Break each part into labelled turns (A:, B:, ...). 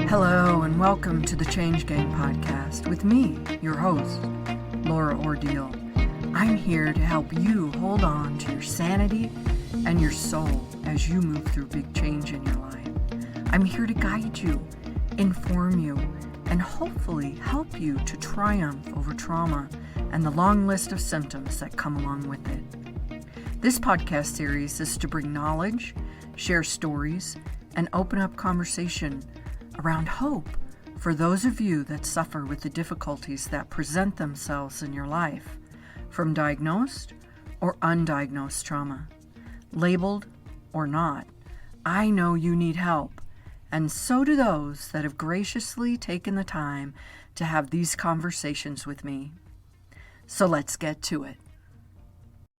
A: Hello and welcome to the Change Gang podcast with me, your host, Laura Ordeal. I'm here to help you hold on to your sanity and your soul as you move through big change in your life. I'm here to guide you, inform you, and hopefully help you to triumph over trauma and the long list of symptoms that come along with it. This podcast series is to bring knowledge, share stories, and open up conversation around hope for those of you that suffer with the difficulties that present themselves in your life, from diagnosed or undiagnosed trauma. Labeled or not, I know you need help, and so do those that have graciously taken the time to have these conversations with me. So let's get to it.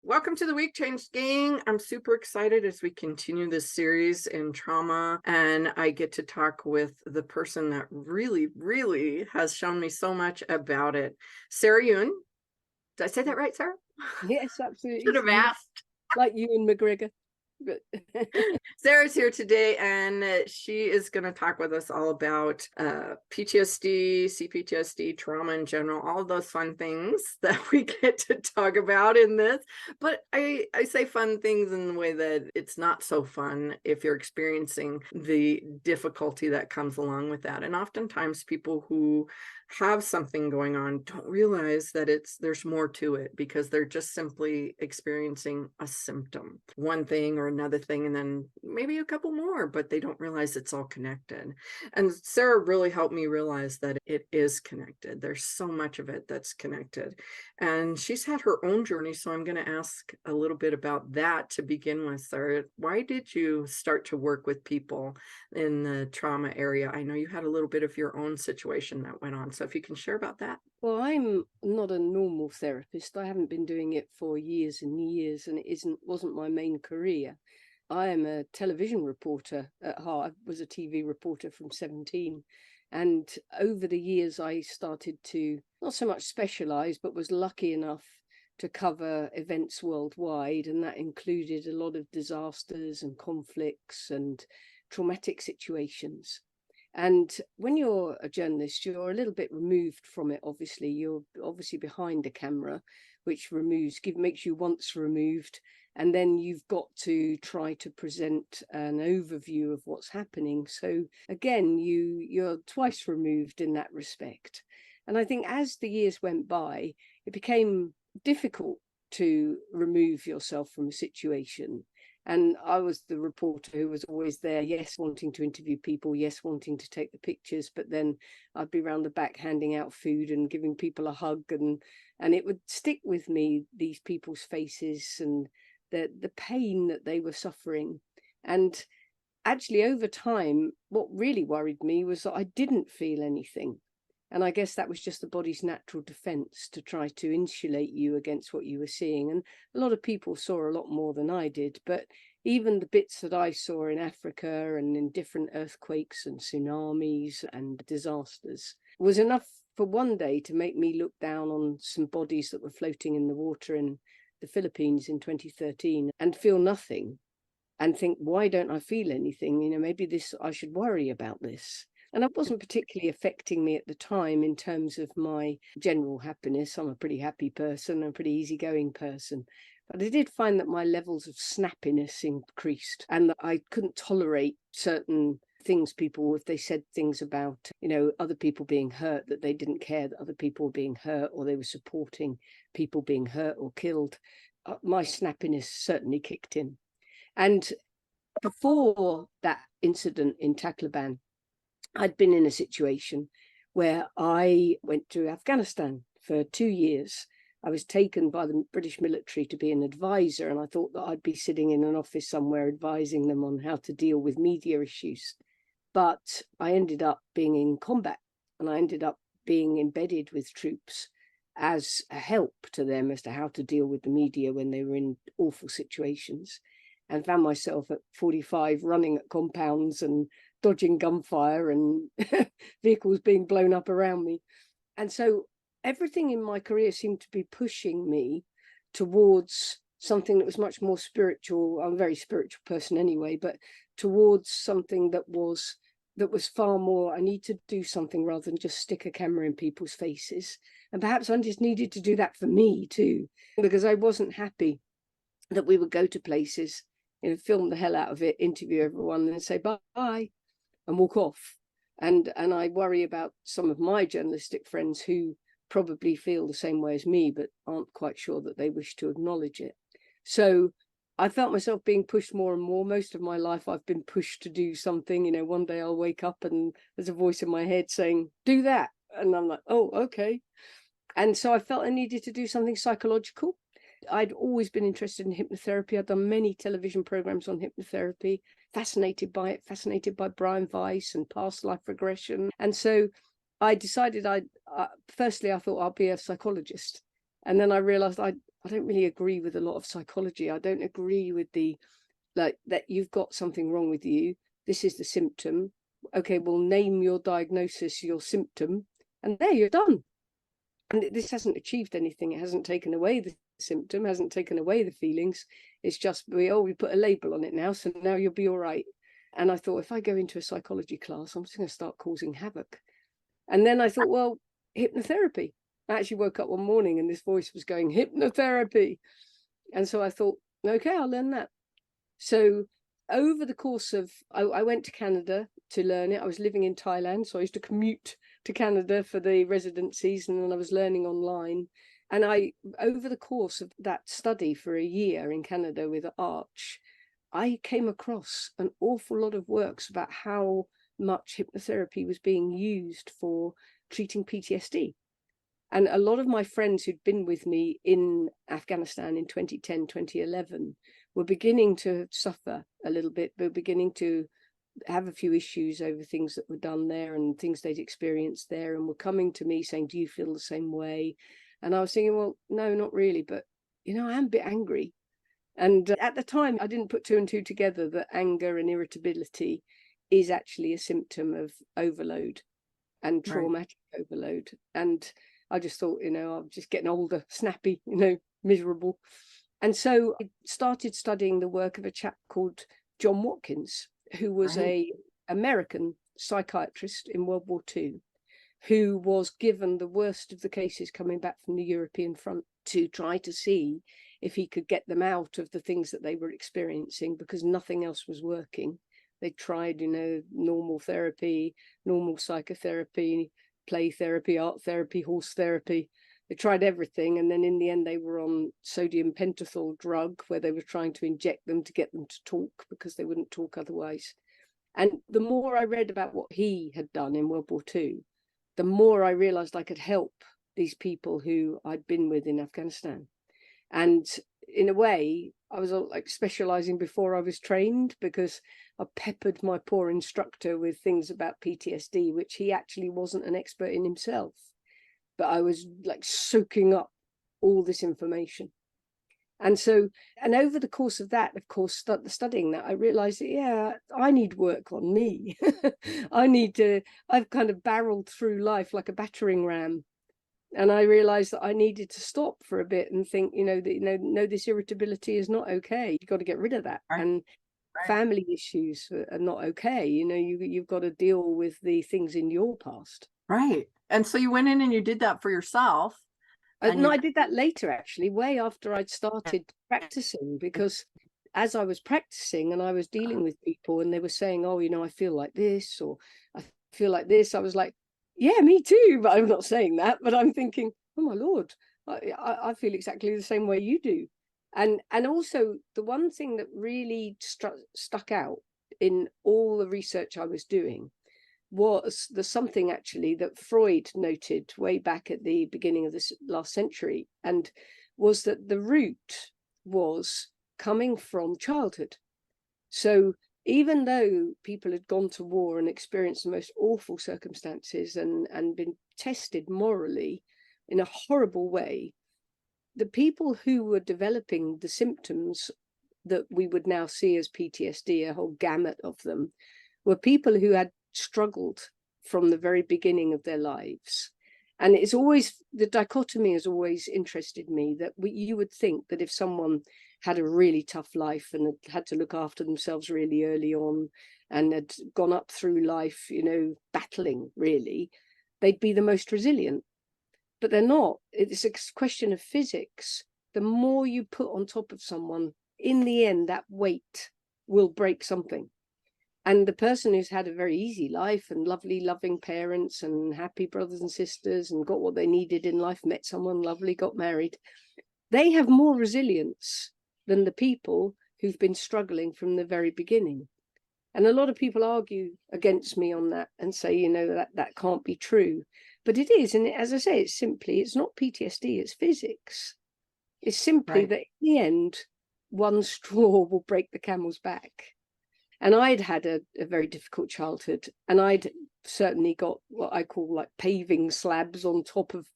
A: Welcome to the Week Change Gang. I'm super excited as we continue this series in trauma, and I get to talk with the person that really has shown me so much about it. Sarah Yuen. Did I say that right, Sarah?
B: Yes, absolutely.
A: Should have asked.
B: Like Ewan McGregor. But
A: Sarah's here today, and she is going to talk with us all about PTSD, CPTSD, trauma in general, all of those fun things that we get to talk about in this. But I say fun things in the way that it's not so fun if you're experiencing the difficulty that comes along with that. And oftentimes people who have something going on don't realize that there's more to it, because they're just simply experiencing a symptom, one thing or another thing, and then maybe a couple more, but they don't realize it's all connected. And Sarah really helped me realize that it is connected. There's so much of it that's connected, and she's had her own journey. So I'm going to ask a little bit about that to begin with. Sarah, why did you start to work with people in the trauma area? I know you had a little bit of your own situation that went on. So if you can share about that.
B: well, I'm not a normal therapist. I haven't been doing it for years and years, and it wasn't my main career. I am a television reporter at heart. I was a TV reporter from 17. And over the years, I started to not so much specialize, but was lucky enough to cover events worldwide. And that included a lot of disasters and conflicts and traumatic situations. And when you're a journalist, you're a little bit removed from it, obviously. You're obviously behind a camera, which makes you once removed. And then you've got to try to present an overview of what's happening. So again, you're twice removed in that respect. And I think as the years went by, it became difficult to remove yourself from a situation. And I was the reporter who was always there, yes, wanting to interview people, yes, wanting to take the pictures, but then I'd be round the back handing out food and giving people a hug, and it would stick with me, these people's faces and the pain that they were suffering. And actually, over time, what really worried me was that I didn't feel anything. And I guess that was just the body's natural defense to try to insulate you against what you were seeing. And a lot of people saw a lot more than I did. But even the bits that I saw in Africa and in different earthquakes and tsunamis and disasters was enough for one day to make me look down on some bodies that were floating in the water in the Philippines in 2013 and feel nothing and think, why don't I feel anything? Maybe I should worry about this. And it wasn't particularly affecting me at the time in terms of my general happiness. I'm a pretty happy person, a pretty easygoing person. But I did find that my levels of snappiness increased and that I couldn't tolerate certain things, if they said things about, other people being hurt, that they didn't care that other people were being hurt, or they were supporting people being hurt or killed. My snappiness certainly kicked in. And before that incident in Taliban, I'd been in a situation where I went to Afghanistan for 2 years. I was taken by the British military to be an advisor, and I thought that I'd be sitting in an office somewhere advising them on how to deal with media issues. But I ended up being in combat, and I ended up being embedded with troops as a help to them as to how to deal with the media when they were in awful situations, and found myself at 45 running at compounds and dodging gunfire and vehicles being blown up around me. And so everything in my career seemed to be pushing me towards something that was much more spiritual. I'm a very spiritual person anyway, but towards something that was that was far more, I need to do something rather than just stick a camera in people's faces. And perhaps I just needed to do that for me too, because I wasn't happy that we would go to places, film the hell out of it, interview everyone, and then say bye and walk off. And I worry about some of my journalistic friends who probably feel the same way as me, but aren't quite sure that they wish to acknowledge it. So I felt myself being pushed more and more. Most of my life, I've been pushed to do something. One day I'll wake up and there's a voice in my head saying, do that. And I'm like, oh, okay. And so I felt I needed to do something psychological. I'd always been interested in hypnotherapy. I'd done many television programs on hypnotherapy, fascinated by it, fascinated by Brian Weiss and past life regression. And so I decided firstly, I thought I'll be a psychologist. And then I realized I don't really agree with a lot of psychology. I don't agree with that you've got something wrong with you. This is the symptom. Okay, well, name your diagnosis, your symptom, and there you're done. And this hasn't achieved anything. It hasn't taken away the symptom, hasn't taken away the feelings. It's just, we put a label on it now, so now you'll be all right. And I thought, if I go into a psychology class, I'm just going to start causing havoc. And then I thought, well, hypnotherapy. I actually woke up one morning and this voice was going, hypnotherapy. And so I thought, okay, I'll learn that. So over the course of, I went to Canada to learn it. I was living in Thailand, so I used to commute to Canada for the residencies, and then I was learning online. And over the course of that study for a year in Canada with Arch, I came across an awful lot of works about how much hypnotherapy was being used for treating PTSD. And a lot of my friends who'd been with me in Afghanistan in 2010, 2011, were beginning to suffer a little bit, were beginning to have a few issues over things that were done there and things they'd experienced there, and were coming to me saying, do you feel the same way? And I was thinking, well, no, not really, but I am a bit angry. And at the time, I didn't put two and two together that anger and irritability is actually a symptom of overload and traumatic overload. And I just thought, I'm just getting older, snappy, miserable. And so I started studying the work of a chap called John Watkins, who was an American psychiatrist in World War II, who was given the worst of the cases coming back from the European front to try to see if he could get them out of the things that they were experiencing, because nothing else was working. They tried, normal therapy, normal psychotherapy, play therapy, art therapy, horse therapy. They tried everything. And then in the end, they were on sodium pentothal drug, where they were trying to inject them to get them to talk, because they wouldn't talk otherwise. And the more I read about what he had done in World War II, the more I realized I could help these people who I'd been with in Afghanistan. And in a way, I was like specializing before I was trained, because I peppered my poor instructor with things about PTSD, which he actually wasn't an expert in himself. But I was like soaking up all this information. And so, and over the course of that, of course, studying that, I realized that, I need work on me. I've kind of barreled through life like a battering ram. And I realized that I needed to stop for a bit and think, this irritability is not okay. You've got to get rid of that. Right. And family issues are not okay. You've got to deal with the things in your past.
C: Right. And so you went in and you did that for yourself.
B: No, I did that later, actually, way after I'd started practicing, because as I was practicing and I was dealing with people and they were saying, oh, I feel like this, or I feel like this, I was like, yeah, me too. But I'm not saying that, but I'm thinking, oh my Lord, I feel exactly the same way you do. And also the one thing that really stuck out in all the research I was doing was something actually that Freud noted way back at the beginning of this last century, and was that the root was coming from childhood. So even though people had gone to war and experienced the most awful circumstances and been tested morally in a horrible way, the people who were developing the symptoms that we would now see as PTSD, a whole gamut of them, were people who had struggled from the very beginning of their lives. And it's always, the dichotomy has always interested me, that you would think that if someone had a really tough life and had to look after themselves really early on and had gone up through life, battling really, they'd be the most resilient. But they're not. It's a question of physics. The more you put on top of someone, in the end, that weight will break something. And the person who's had a very easy life and lovely, loving parents and happy brothers and sisters and got what they needed in life, met someone lovely, got married, they have more resilience than the people who've been struggling from the very beginning. And a lot of people argue against me on that and say, that can't be true. But it is. And as I say, it's not PTSD, it's physics. It's simply
C: Right.
B: that in the end, one straw will break the camel's back. And I'd had a very difficult childhood, and I'd certainly got what I call like paving slabs on top of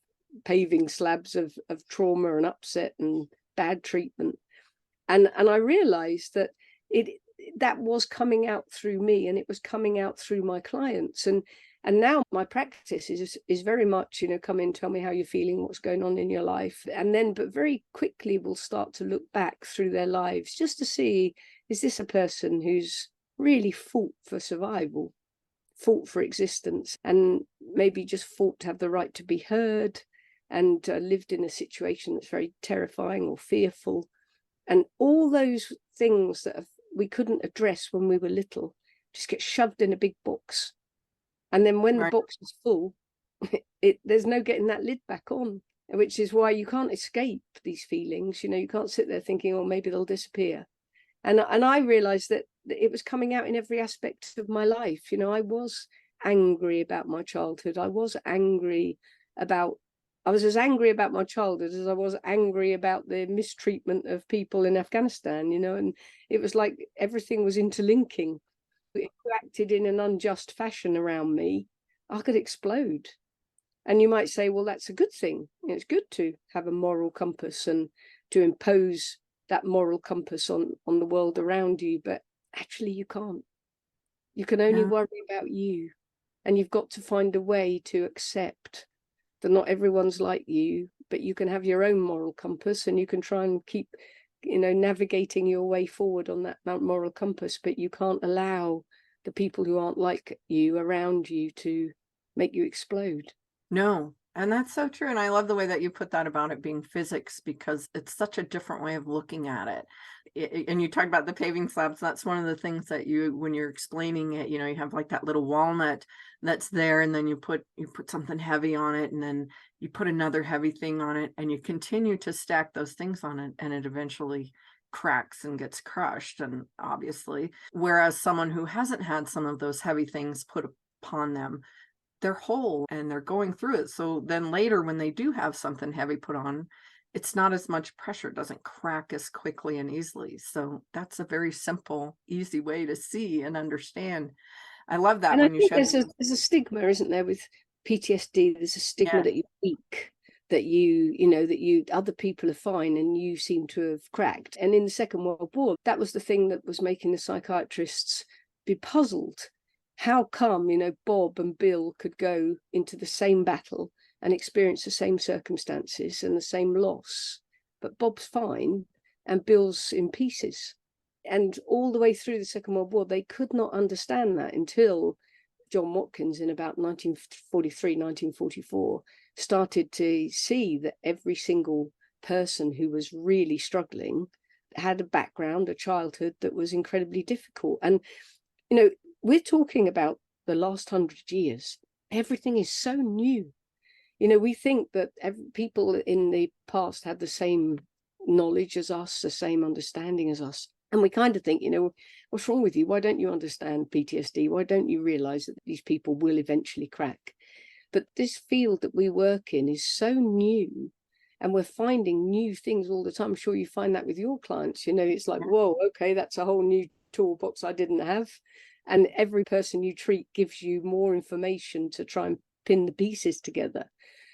B: paving slabs of trauma and upset and bad treatment. And I realized that that was coming out through me, and it was coming out through my clients. And now my practice is very much, come in, tell me how you're feeling, what's going on in your life. And then, but very quickly we'll start to look back through their lives just to see, is this a person who's really fought for survival, fought for existence, and maybe just fought to have the right to be heard, and lived in a situation that's very terrifying or fearful. And all those things that we couldn't address when we were little just get shoved in a big box. And then when the box is full, there's no getting that lid back on, which is why you can't escape these feelings. You can't sit there thinking, oh, maybe they'll disappear. And I realized that it was coming out in every aspect of my life. I was angry about my childhood. I was as angry about my childhood as I was angry about the mistreatment of people in Afghanistan, and it was like everything was interlinking. If you acted in an unjust fashion around me, I could explode. And you might say, well, that's a good thing. It's good to have a moral compass and to impose that moral compass on the world around you. But actually, you can't. You can only worry about you. And you've got to find a way to accept that not everyone's like you, but you can have your own moral compass, and you can try and keep navigating your way forward on that moral compass, but you can't allow the people who aren't like you around you to make you explode.
C: No. And that's so true. And I love the way that you put that about it being physics, because it's such a different way of looking at it. And you talk about the paving slabs. That's one of the things that when you're explaining it, you have like that little walnut that's there, and then you put something heavy on it, and then you put another heavy thing on it, and you continue to stack those things on it, and it eventually cracks and gets crushed. And obviously, whereas someone who hasn't had some of those heavy things put upon them, they're whole and they're going through it. So then later, when they do have something heavy put on, it's not as much pressure, it doesn't crack as quickly and easily. So that's a very simple, easy way to see and understand. I love that.
B: And
C: when
B: I
C: you
B: think
C: shed
B: there's a stigma, isn't there, with PTSD? There's a stigma that you're weak, that that other people are fine and you seem to have cracked. And in the Second World War, that was the thing that was making the psychiatrists be puzzled. How come, Bob and Bill could go into the same battle and experience the same circumstances and the same loss, but Bob's fine and Bill's in pieces? And all the way through the Second World War, they could not understand that until John Watkins in about 1943, 1944, started to see that every single person who was really struggling had a background, a childhood that was incredibly difficult. And, we're talking about the last 100 years. Everything is so new. We think that people in the past had the same knowledge as us, the same understanding as us. And we kind of think, what's wrong with you? Why don't you understand PTSD? Why don't you realize that these people will eventually crack? But this field that we work in is so new, and we're finding new things all the time. I'm sure you find that with your clients. It's like, whoa, okay, that's a whole new toolbox I didn't have. And every person you treat gives you more information to try and pin the pieces together.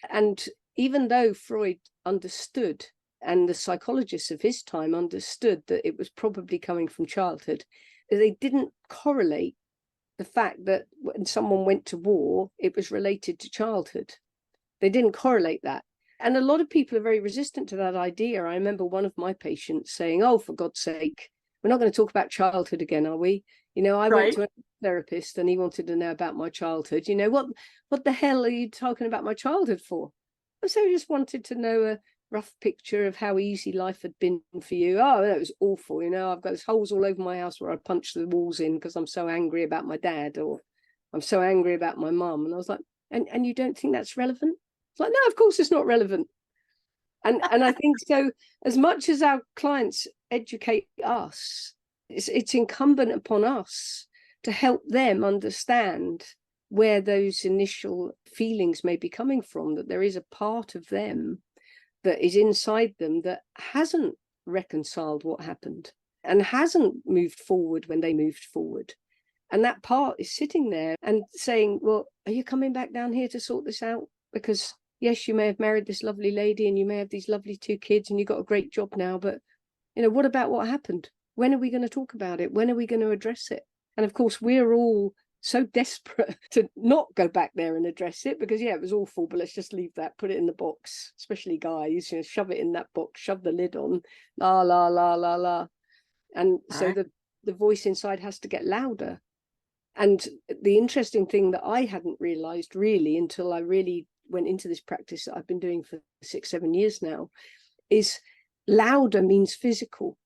B: And even though Freud understood, and the psychologists of his time understood, that it was probably coming from childhood, they didn't correlate the fact that when someone went to war, it was related to childhood. They didn't correlate that. And a lot of people are very resistant to that idea. I remember one of my patients saying, oh, for God's sake, we're not going to talk about childhood again, are we? I went to a therapist and he wanted to know about my childhood. What the hell are you talking about my childhood for? So he just wanted to know a rough picture of how easy life had been for you. Oh, that was awful. I've got holes all over my house where I punch the walls in because I'm so angry about my dad, or I'm so angry about my mum. And I was like, and you don't think that's relevant? It's like, no, of course it's not relevant. And I think so, as much as our clients educate us, it's incumbent upon us to help them understand where those initial feelings may be coming from, that there is a part of them that is inside them that hasn't reconciled what happened and hasn't moved forward when they moved forward. And that part is sitting there and saying, well, are you coming back down here to sort this out? Because yes, you may have married this lovely lady and you may have these lovely 2 kids and you've got a great job now, but what about what happened? When are we going to talk about it? When are we going to address it? And of course, we're all so desperate to not go back there and address it because, yeah, it was awful, but let's just leave that, put it in the box, especially guys, shove it in that box, shove the lid on, la, la, la, la, la. And so the voice inside has to get louder. And the interesting thing that I hadn't realized really until I really went into this practice that I've been doing for 6-7 years now is louder means physical.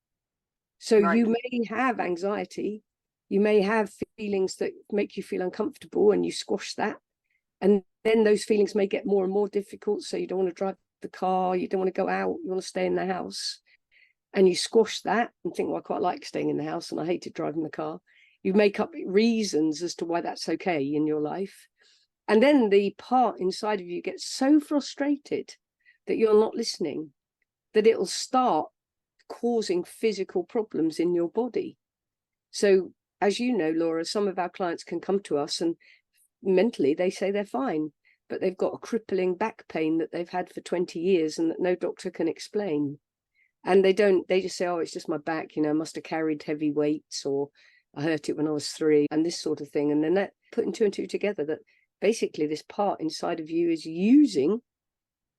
B: So you may have anxiety, you may have feelings that make you feel uncomfortable and you squash that. And then those feelings may get more and more difficult. So you don't want to drive the car, you don't want to go out, you want to stay in the house. And you squash that and think, well, I quite like staying in the house and I hated driving the car. You make up reasons as to why that's okay in your life. And then the part inside of you gets so frustrated that you're not listening, that it'll start causing physical problems in your body. So, as you know, Laura, some of our clients can come to us and mentally they say they're fine, but they've got a crippling back pain that they've had for 20 years and that no doctor can explain. And they just say, oh, it's just my back, I must have carried heavy weights, or I hurt it when I was 3, and this sort of thing. And then that putting 2 and 2 together, that basically this part inside of you is using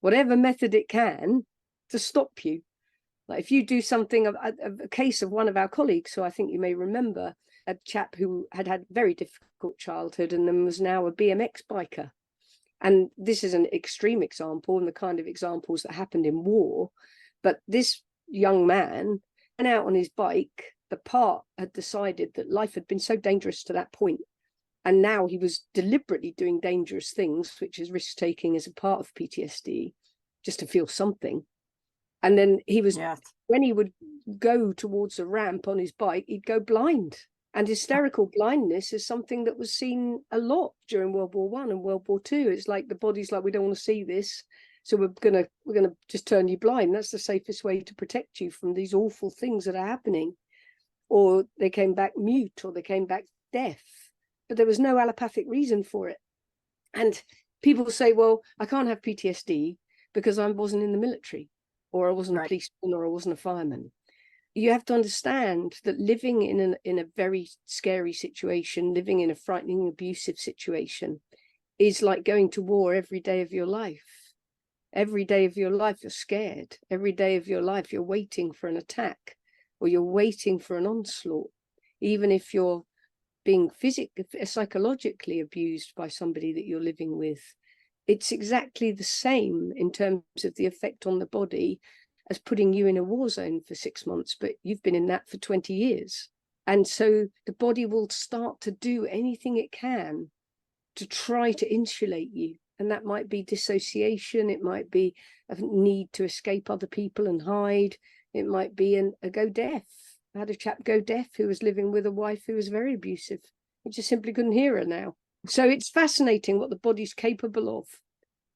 B: whatever method it can to stop you. Like if you do something, a case of one of our colleagues, who I think you may remember, a chap who had a very difficult childhood and then was now a BMX biker. And this is an extreme example and the kind of examples that happened in war. But this young man went out on his bike. The part had decided that life had been so dangerous to that point. And now he was deliberately doing dangerous things, which is risk-taking as a part of PTSD, just to feel something. And then he was, when he would go towards a ramp on his bike, he'd go blind. And hysterical blindness is something that was seen a lot during World War I and World War II. It's like the body's like, we don't want to see this, so we're gonna just turn you blind. That's the safest way to protect you from these awful things that are happening. Or they came back mute, or they came back deaf, but there was no allopathic reason for it. And people say, well, I can't have PTSD because I wasn't in the military, or I wasn't a policeman, or I wasn't a fireman. You have to understand that living in a very scary situation, living in a frightening, abusive situation, is like going to war every day of your life. Every day of your life, you're scared. Every day of your life, you're waiting for an attack, or you're waiting for an onslaught. Even if you're being psychologically abused by somebody that you're living with, it's exactly the same in terms of the effect on the body as putting you in a war zone for 6 months, but you've been in that for 20 years. And so the body will start to do anything it can to try to insulate you. And that might be dissociation. It might be a need to escape other people and hide. It might be a go deaf. I had a chap go deaf who was living with a wife who was very abusive. He just simply couldn't hear her now. So it's fascinating what the body's capable of.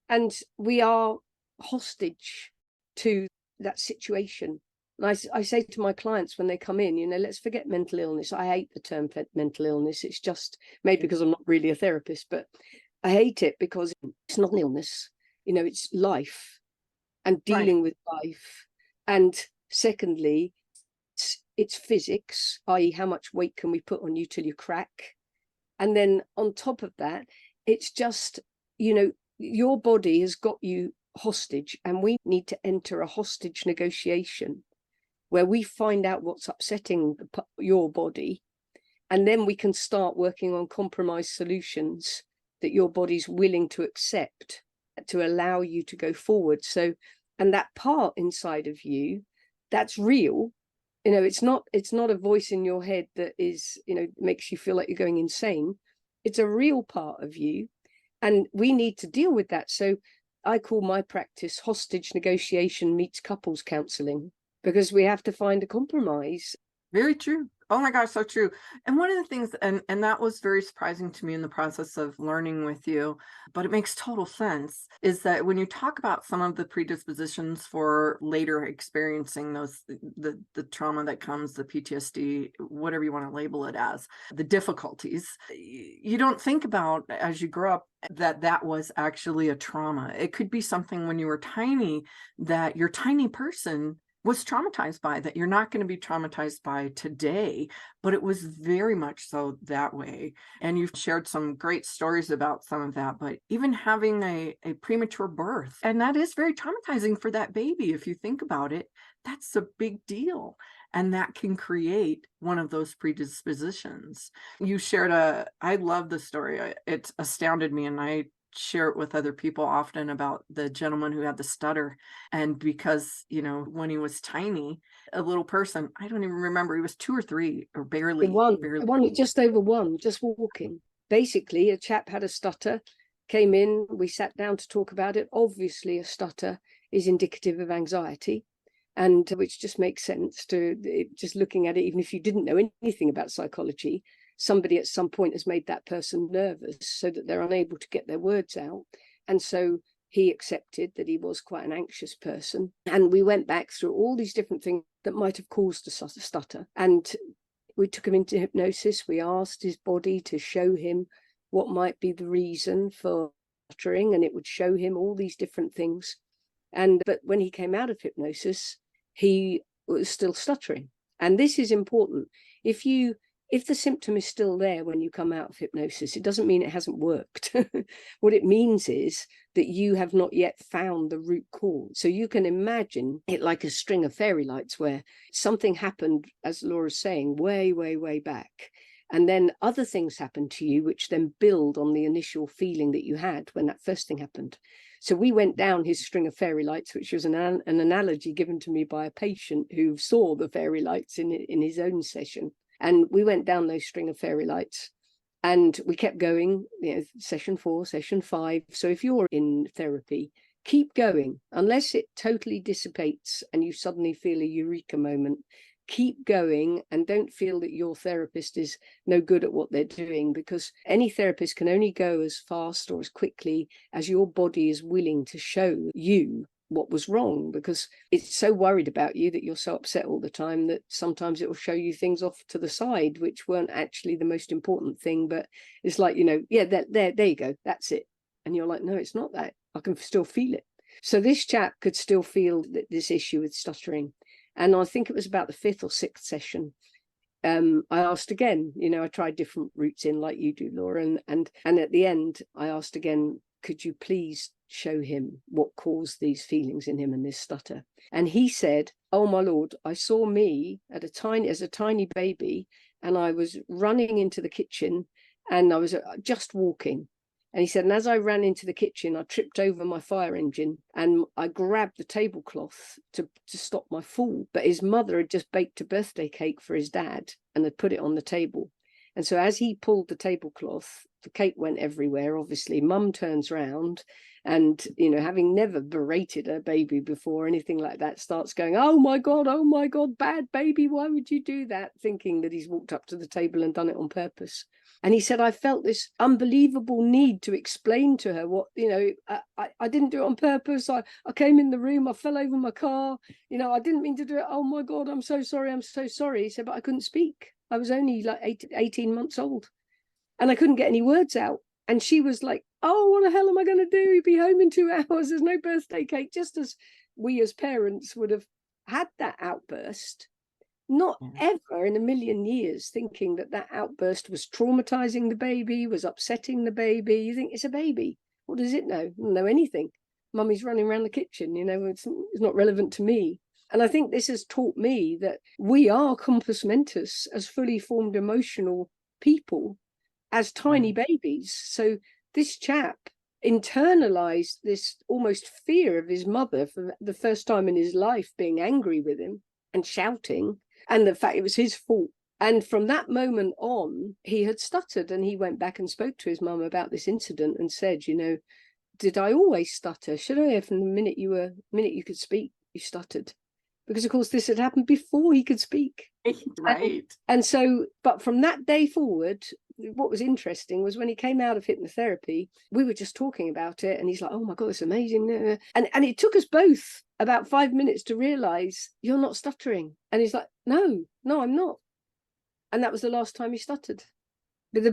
B: And we are hostage to that situation. And I say to my clients when they come in, let's forget mental illness. I hate the term mental illness. It's just maybe because I'm not really a therapist, but I hate it because it's not an illness. It's life and dealing with life. And secondly, it's physics, i.e. how much weight can we put on you till you crack? And then on top of that, it's just, your body has got you hostage, and we need to enter a hostage negotiation where we find out what's upsetting your body, and then we can start working on compromise solutions that your body's willing to accept to allow you to go forward. So, and that part inside of you, that's real. You know, it's not a voice in your head that is, you know, makes you feel like you're going insane. It's a real part of you, and we need to deal with that. So I call my practice hostage negotiation meets couples counseling, because we have to find a compromise.
C: Very true. Oh my gosh, so true. And one of the things, and that was very surprising to me in the process of learning with you, but it makes total sense, is that when you talk about some of the predispositions for later experiencing those, the trauma that comes, the PTSD, whatever you want to label it as, the difficulties, you don't think about as you grow up that was actually a trauma. It could be something when you were tiny that your tiny person was traumatized by, that you're not going to be traumatized by today, but it was very much so that way. And you've shared some great stories about some of that, but even having a premature birth, and that is very traumatizing for that baby. If you think about it, that's a big deal. And that can create one of those predispositions. You shared I love the story. It astounded me, and I share it with other people often, about the gentleman who had the stutter. And because, you know, when he was tiny, a little person, I don't even remember, he was 2 or 3 or barely.
B: Just over 1, just walking. Basically, a chap had a stutter, came in, we sat down to talk about it. Obviously, a stutter is indicative of anxiety, and which just makes sense to just looking at it. Even if you didn't know anything about psychology, somebody at some point has made that person nervous so that they're unable to get their words out. And so he accepted that he was quite an anxious person. And we went back through all these different things that might have caused a stutter. And we took him into hypnosis. We asked his body to show him what might be the reason for stuttering, and it would show him all these different things. But when he came out of hypnosis, he was still stuttering. And this is important. If the symptom is still there when you come out of hypnosis, it doesn't mean it hasn't worked. What it means is that you have not yet found the root cause. So you can imagine it like a string of fairy lights where something happened, as Laura's saying, way, way, way back. And then other things happen to you, which then build on the initial feeling that you had when that first thing happened. So we went down his string of fairy lights, which was an analogy given to me by a patient who saw the fairy lights in his own session. And we went down those string of fairy lights, and we kept going, you know, session 4, session 5. So if you're in therapy, keep going unless it totally dissipates and you suddenly feel a eureka moment. Keep going, and don't feel that your therapist is no good at what they're doing, because any therapist can only go as fast or as quickly as your body is willing to show you what was wrong, because it's so worried about you that you're so upset all the time that sometimes it will show you things off to the side which weren't actually the most important thing. But it's like, you know, yeah, there you go, that's it. And you're like, no, it's not that. I can still feel it. So this chap could still feel this issue with stuttering. And I think it was about the 5th or 6th session, I asked again, you know, I tried different routes in like you do, Laura, and at the end I asked again, could you please show him what caused these feelings in him and this stutter? And he said, oh my Lord, I saw me as a tiny baby, and I was running into the kitchen, and I was just walking. And he said, and as I ran into the kitchen, I tripped over my fire engine, and I grabbed the tablecloth to stop my fall. But his mother had just baked a birthday cake for his dad and had put it on the table. And so as he pulled the tablecloth, the cake went everywhere. Obviously, Mum turns round and, you know, having never berated a baby before or anything like that, starts going, oh my God, bad baby, why would you do that? Thinking that he's walked up to the table and done it on purpose. And he said, I felt this unbelievable need to explain to her what, you know, I didn't do it on purpose. I came in the room, I fell over my car, you know, I didn't mean to do it. Oh my God, I'm so sorry. He said, but I couldn't speak. I was only like 18 months old, and I couldn't get any words out. And she was like, oh, what the hell am I going to do? He'll be home in 2 hours. There's no birthday cake. Just as we as parents would have had that outburst, not ever in a million years thinking that outburst was traumatizing the baby, was upsetting the baby. You think it's a baby. What does it know? It doesn't know anything. mummy's running around the kitchen, it's not relevant to me. And I think this has taught me that we are compos mentis as fully formed emotional people, as tiny babies. So this chap internalized this almost fear of his mother for the first time in his life, being angry with him and shouting, and the fact it was his fault. And from that moment on, he had stuttered, and he went back and spoke to his mum about this incident and said, did I always stutter? Should I have, from the minute you could speak, you stuttered? Because of course this had happened before he could speak.
C: Right.
B: And so, but from that day forward, what was interesting was when he came out of hypnotherapy, we were just talking about it, and he's like, oh my God, it's amazing. And it took us both about 5 minutes to realize, you're not stuttering. And he's like, no, I'm not. And that was the last time he stuttered. But the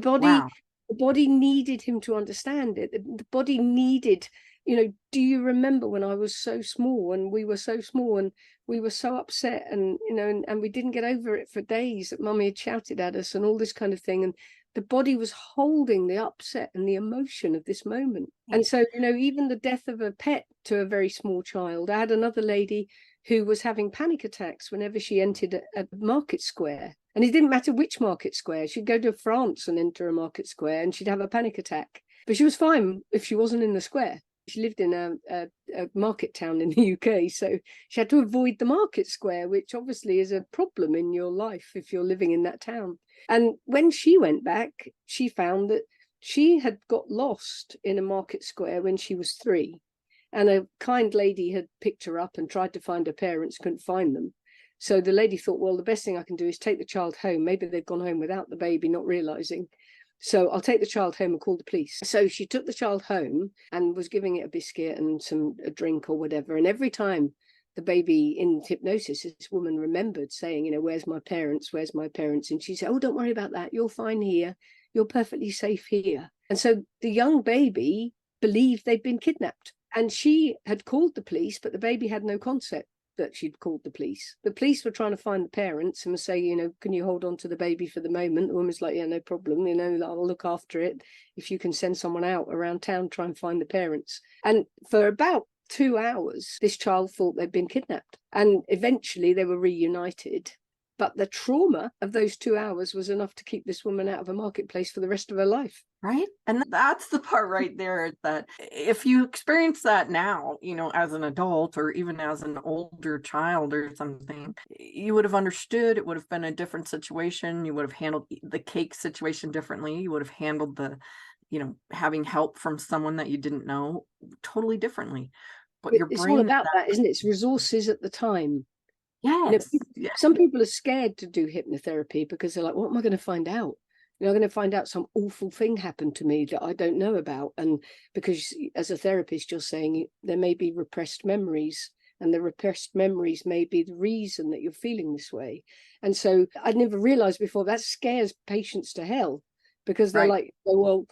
B: body needed him to understand it. The body needed, do you remember when I was so small, and we were so small, and we were so upset, and and we didn't get over it for days, that mummy had shouted at us and all this kind of thing. And the body was holding the upset and the emotion of this moment. And so, even the death of a pet to a very small child. I had another lady who was having panic attacks whenever she entered a market square. And it didn't matter which market square. She'd go to France and enter a market square, and she'd have a panic attack. But she was fine if she wasn't in the square. She lived in a market town in the UK, so she had to avoid the market square, which obviously is a problem in your life if you're living in that town. And when she went back, she found that she had got lost in a market square when she was 3. And a kind lady had picked her up and tried to find her parents, couldn't find them. So the lady thought, well, the best thing I can do is take the child home. Maybe they've gone home without the baby, not realizing. So I'll take the child home and call the police. So she took the child home and was giving it a biscuit and a drink or whatever. And every time the baby in hypnosis, this woman remembered saying, where's my parents? Where's my parents? And she said, oh, don't worry about that. You're fine here. You're perfectly safe here. And so the young baby believed they'd been kidnapped. And she had called the police, but the baby had no concept that she'd called the police. The police were trying to find the parents and were saying, can you hold on to the baby for the moment? The woman's like, yeah, no problem. I'll look after it. If you can send someone out around town, try and find the parents. And for about 2 hours, this child thought they'd been kidnapped. And eventually they were reunited. But the trauma of those 2 hours was enough to keep this woman out of a marketplace for the rest of her life.
C: Right. And that's the part right there, that if you experience that now, as an adult or even as an older child or something, you would have understood. It would have been a different situation. You would have handled the cake situation differently. You would have handled the, having help from someone that you didn't know totally differently. But your brain,
B: it's all about that, isn't it? It's resources at the time.
C: Yes.
B: Some people are scared to do hypnotherapy because they're like, what am I going to find out? I'm going to find out some awful thing happened to me that I don't know about. And because as a therapist, you're saying there may be repressed memories, and the repressed memories may be the reason that you're feeling this way. And so I'd never realized before that scares patients to hell, because they're like, oh, well,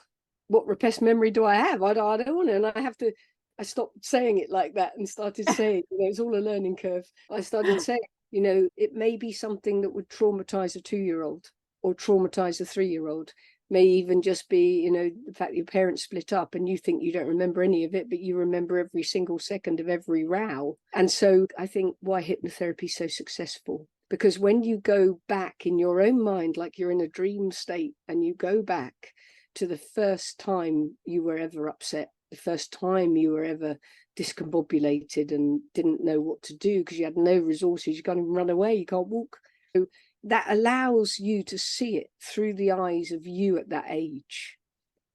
B: what repressed memory do I have? I don't want to. And I stopped saying it like that and started saying, it's all a learning curve. I started saying, it may be something that would traumatize a 2-year-old or traumatize a 3-year-old. May even just be, the fact your parents split up and you think you don't remember any of it, but you remember every single second of every row. And so I think why hypnotherapy is so successful, because when you go back in your own mind, like you're in a dream state, and you go back to the first time you were ever upset, the first time you were ever discombobulated and didn't know what to do because you had no resources, you can't even run away, you can't walk. So that allows you to see it through the eyes of you at that age.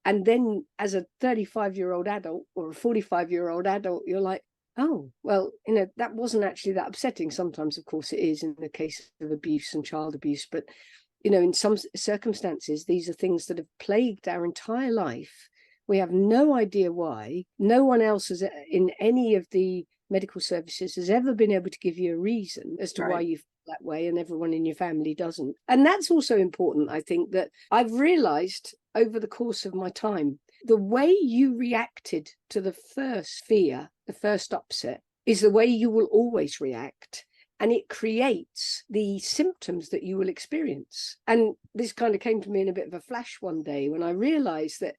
B: And then as a 35-year-old adult or a 45-year-old adult, you're like, oh, well, that wasn't actually that upsetting. Sometimes, of course, it is in the case of abuse and child abuse. But, in some circumstances, these are things that have plagued our entire life. We have no idea why. No one else has, in any of the medical services, has ever been able to give you a reason as to why you feel that way, and everyone in your family doesn't. And that's also important, I think, that I've realized over the course of my time, the way you reacted to the first fear, the first upset, is the way you will always react. And it creates the symptoms that you will experience. And this kind of came to me in a bit of a flash one day when I realized that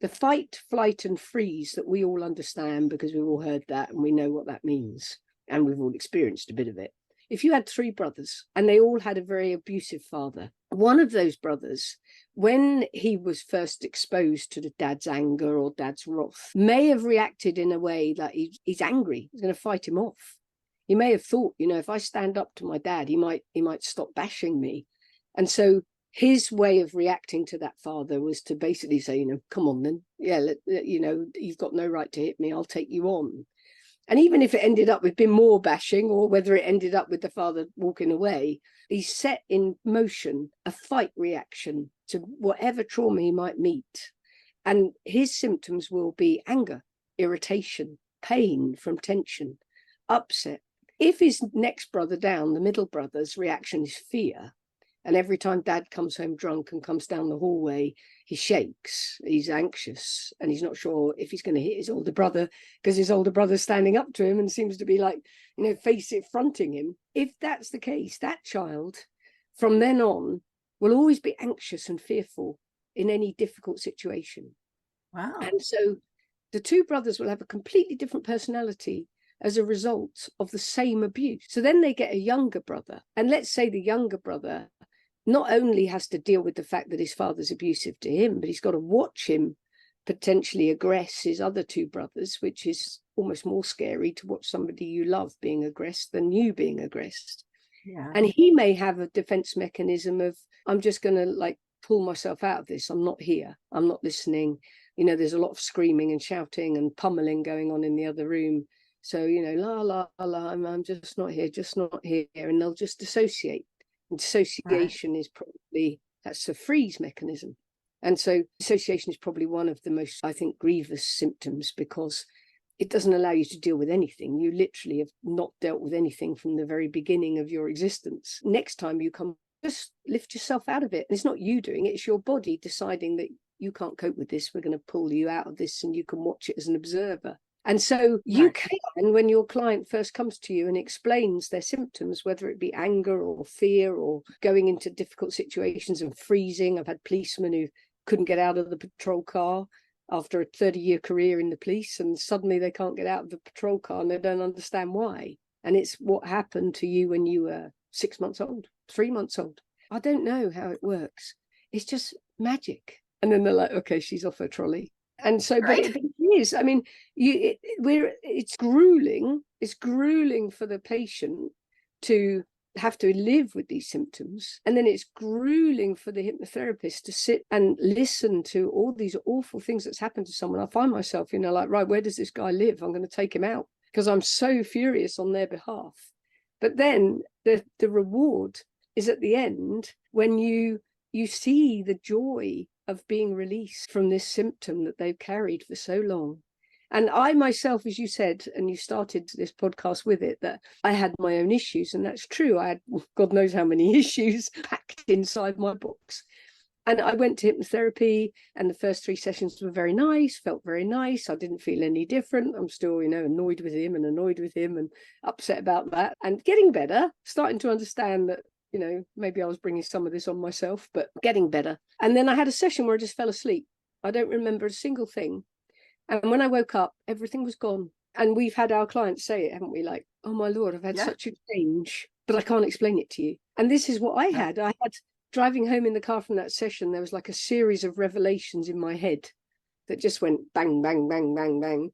B: The fight, flight, and freeze that we all understand because we've all heard that and we know what that means. And we've all experienced a bit of it. If you had 3 brothers and they all had a very abusive father, one of those brothers, when he was first exposed to the dad's anger or dad's wrath, may have reacted in a way that he's angry, he's going to fight him off. He may have thought, if I stand up to my dad, he might stop bashing me. And so his way of reacting to that father was to basically say, come on then, you've got no right to hit me, I'll take you on. And even if it ended up with more bashing, or whether it ended up with the father walking away, he set in motion a fight reaction to whatever trauma he might meet. And his symptoms will be anger, irritation, pain from tension, upset. If his next brother down, the middle brother's reaction is fear, and every time dad comes home drunk and comes down the hallway, he shakes, he's anxious, and he's not sure if he's going to hit his older brother because his older brother's standing up to him and seems to be fronting him. If that's the case, that child from then on will always be anxious and fearful in any difficult situation.
C: Wow.
B: And so the 2 brothers will have a completely different personality as a result of the same abuse. So then they get a younger brother. And let's say the younger brother not only has to deal with the fact that his father's abusive to him, but he's got to watch him potentially aggress his other 2 brothers, which is almost more scary to watch somebody you love being aggressed than you being aggressed.
C: Yeah.
B: And he may have a defense mechanism of, I'm just going to pull myself out of this. I'm not here. I'm not listening. There's a lot of screaming and shouting and pummeling going on in the other room. So, la, la, la, I'm just not here, and they'll just dissociate. And dissociation is probably, that's a freeze mechanism. And so dissociation is probably one of the most, I think, grievous symptoms, because it doesn't allow you to deal with anything. You literally have not dealt with anything from the very beginning of your existence. Next time you come, just lift yourself out of it. And it's not you doing it, it's your body deciding that you can't cope with this. We're going to pull you out of this, and you can watch it as an observer. And so you can, when your client first comes to you and explains their symptoms, whether it be anger or fear or going into difficult situations and freezing. I've had policemen who couldn't get out of the patrol car after a 30-year career in the police, and suddenly they can't get out of the patrol car and they don't understand why. And it's what happened to you when you were 6 months old, 3 months old. I don't know how it works. It's just magic. And then they're like, okay, she's off her trolley. And so, but it is, I mean, it's grueling. It's grueling for the patient to have to live with these symptoms. And then it's grueling for the hypnotherapist to sit and listen to all these awful things that's happened to someone. I find myself, right, where does this guy live? I'm going to take him out because I'm so furious on their behalf. But then the reward is at the end when you see the joy of being released from this symptom that they've carried for so long. And I myself, as you said, and you started this podcast with it, that I had my own issues, and that's true. I had God knows how many issues packed inside my box. And I went to hypnotherapy, and the first 3 sessions were very nice, felt very nice. I didn't feel any different. I'm still, annoyed with him and upset about that, and getting better, starting to understand that maybe I was bringing some of this on myself, but getting better. And then I had a session where I just fell asleep. I don't remember a single thing. And when I woke up, everything was gone. And we've had our clients say it, haven't we? Like, oh my Lord, I've had such a change, but I can't explain it to you. And this is what I had. I had, driving home in the car from that session, there was like a series of revelations in my head that just went bang, bang, bang, bang, bang.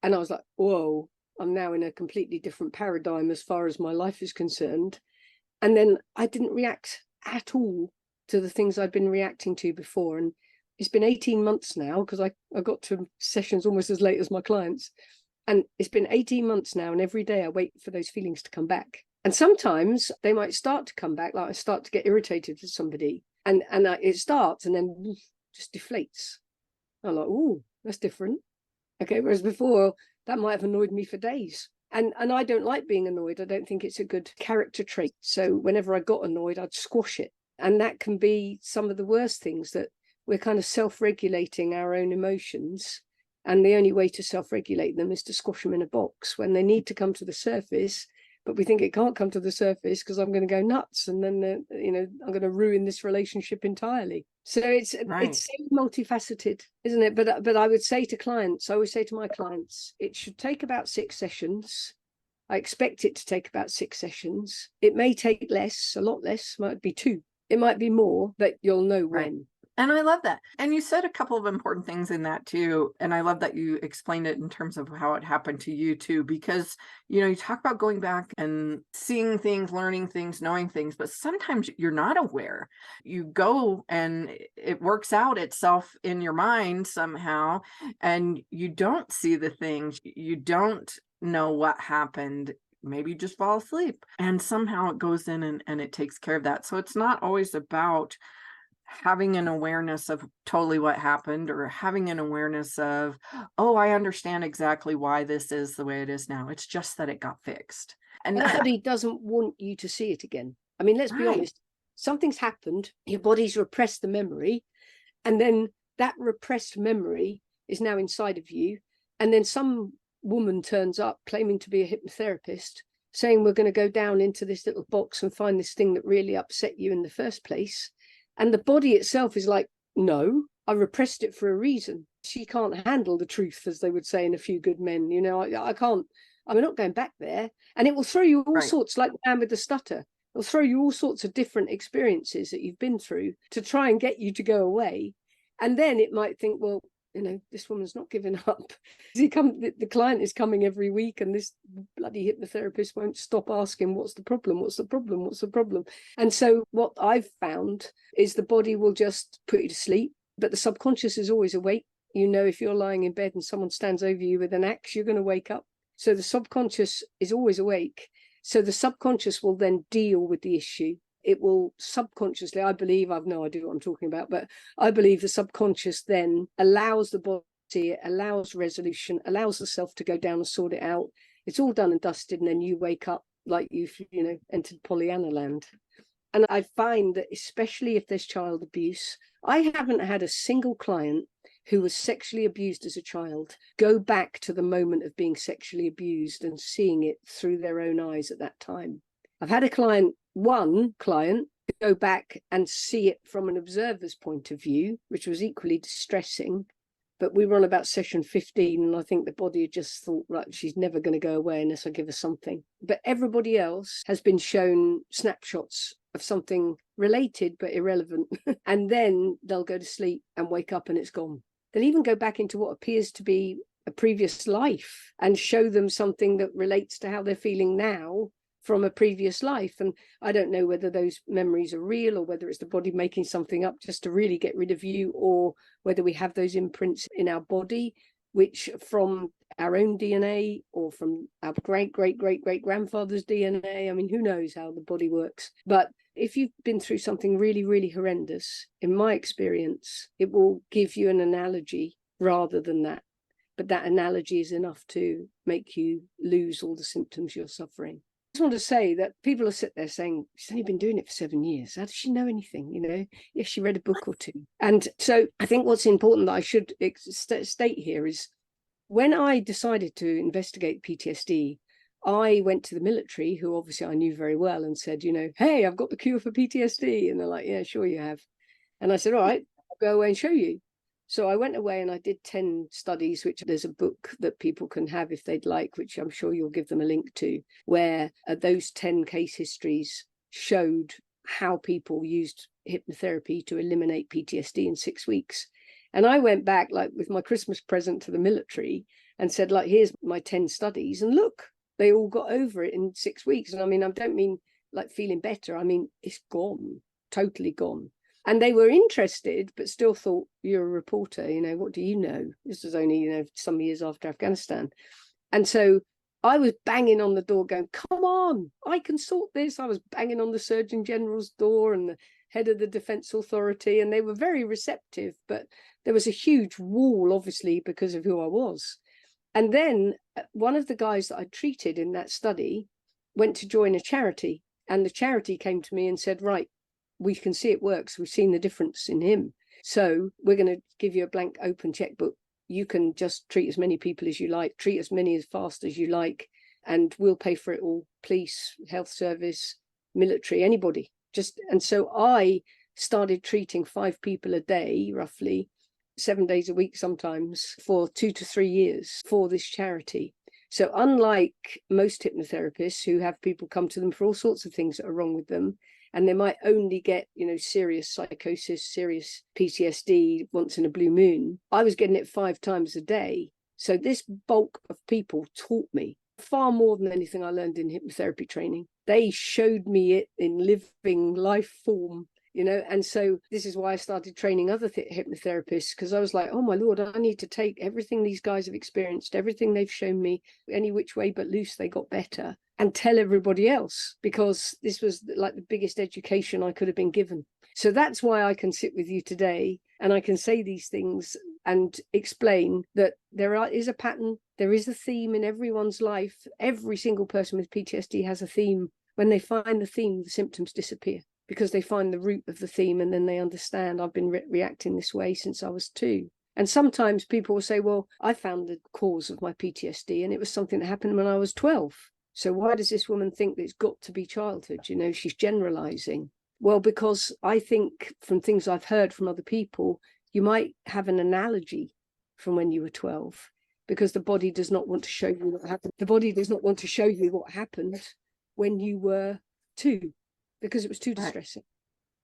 B: And I was like, whoa, I'm now in a completely different paradigm as far as my life is concerned. And then I didn't react at all to the things I'd been reacting to before. And it's been 18 months now, because I got to sessions almost as late as my clients. And it's been 18 months now, and every day I wait for those feelings to come back. And sometimes they might start to come back, like I start to get irritated with somebody. And it starts and then just deflates. I'm like, oh, that's different. Okay, whereas before, that might have annoyed me for days. And I don't like being annoyed. I don't think it's a good character trait. So whenever I got annoyed, I'd squash it. And that can be some of the worst things, that we're kind of self-regulating our own emotions. And the only way to self-regulate them is to squash them in a box. When they need to come to the surface, but we think it can't come to the surface because I'm going to go nuts, and then I'm going to ruin this relationship entirely. So it's so multifaceted, isn't it? But I would say to clients, I always say to my clients, it should take about 6 sessions. I expect it to take about 6 sessions. It may take less, a lot less, might be 2. It might be more, but you'll know when.
C: And I love that. And you said a couple of important things in that too. And I love that you explained it in terms of how it happened to you too, because, you talk about going back and seeing things, learning things, knowing things, but sometimes you're not aware. You go and it works out itself in your mind somehow, and you don't see the things, you don't know what happened. Maybe you just fall asleep, and somehow it goes in and it takes care of that. So it's not always about having an awareness of totally what happened, or having an awareness of, oh, I understand exactly why this is the way it is now. It's just that it got fixed. And
B: nobody doesn't want you to see it again. I mean, let's be honest. Something's happened. Your body's repressed the memory, and then that repressed memory is now inside of you. And then some woman turns up claiming to be a hypnotherapist, saying we're going to go down into this little box and find this thing that really upset you in the first place. And the body itself is like, no, I repressed it for a reason. She can't handle the truth, as they would say in A Few Good Men. I can't, I'm not going back there. And it will throw you all sorts, like the man with the stutter. It'll throw you all sorts of different experiences that you've been through to try and get you to go away. And then it might think, well, this woman's not giving up. The client is coming every week, and this bloody hypnotherapist won't stop asking, what's the problem? What's the problem? What's the problem? And so what I've found is the body will just put you to sleep, but the subconscious is always awake. If you're lying in bed and someone stands over you with an axe, you're going to wake up. So the subconscious is always awake. So the subconscious will then deal with the issue. It will subconsciously, I believe, I've no idea what I'm talking about, but I believe the subconscious then allows the body, allows resolution, allows the self to go down and sort it out. It's all done and dusted, and then you wake up like you've, entered Pollyanna land. And I find that especially if there's child abuse, I haven't had a single client who was sexually abused as a child go back to the moment of being sexually abused and seeing it through their own eyes at that time. I've had one client go back and see it from an observer's point of view, which was equally distressing. But we were on about session 15, and I think the body had just thought, right, she's never going to go away unless I give her something. But everybody else has been shown snapshots of something related but irrelevant. And then they'll go to sleep and wake up and it's gone. They'll even go back into what appears to be a previous life and show them something that relates to how they're feeling now from a previous life. And I don't know whether those memories are real or whether it's the body making something up just to really get rid of you, or whether we have those imprints in our body, which from our own DNA or from our great-great-great-great-grandfather's DNA. I mean, who knows how the body works. But if you've been through something really, really horrendous, in my experience, it will give you an analogy rather than that. But that analogy is enough to make you lose all the symptoms you're suffering. I just want to say that people are sitting there saying, she's only been doing it for 7 years. How does she know anything? If she read a book or two. And so I think what's important that I should state here is when I decided to investigate PTSD, I went to the military, who obviously I knew very well, and said, hey, I've got the cure for PTSD. And they're like, yeah, sure you have. And I said, all right, I'll go away and show you. So I went away and I did 10 studies, which there's a book that people can have if they'd like, which I'm sure you'll give them a link to, where those 10 case histories showed how people used hypnotherapy to eliminate PTSD in 6 weeks. And I went back with my Christmas present to the military and said, here's my 10 studies. And look, they all got over it in 6 weeks. And I mean, I don't mean feeling better. I mean, it's gone, totally gone. And they were interested, but still thought, you're a reporter, what do you know? This was only, some years after Afghanistan. And so I was banging on the door going, come on, I can sort this. I was banging on the Surgeon General's door and the head of the Defence Authority, and they were very receptive, but there was a huge wall, obviously, because of who I was. And then one of the guys that I treated in that study went to join a charity, and the charity came to me and said, right, we can see it works. We've seen the difference in him. So we're going to give you a blank open checkbook. You can just treat as many people as you like, treat as many as fast as you like. and we'll pay for it all. Police, health service, military, anybody. And so I started treating 5 people a day, roughly 7 days a week sometimes, for 2 to 3 years for this charity. So unlike most hypnotherapists who have people come to them for all sorts of things that are wrong with them, and they might only get, serious psychosis, serious PTSD once in a blue moon, I was getting it 5 times a day. So this bulk of people taught me far more than anything I learned in hypnotherapy training. They showed me it in living life form, and so this is why I started training other hypnotherapists, because I was like, oh my Lord, I need to take everything these guys have experienced, everything they've shown me, any which way but loose they got better, and tell everybody else, because this was like the biggest education I could have been given. So that's why I can sit with you today and I can say these things and explain that is a pattern, there is a theme in everyone's life. Every single person with PTSD has a theme. When they find the theme, the symptoms disappear, because they find the root of the theme, and then they understand, I've been reacting this way since I was 2. And sometimes people will say, well, I found the cause of my PTSD and it was something that happened when I was 12. So why does this woman think that it's got to be childhood? She's generalizing. Well, because I think from things I've heard from other people, you might have an analogy from when you were 12, because the body does not want to show you what happened. The body does not want to show you what happened when you were 2, because it was too distressing.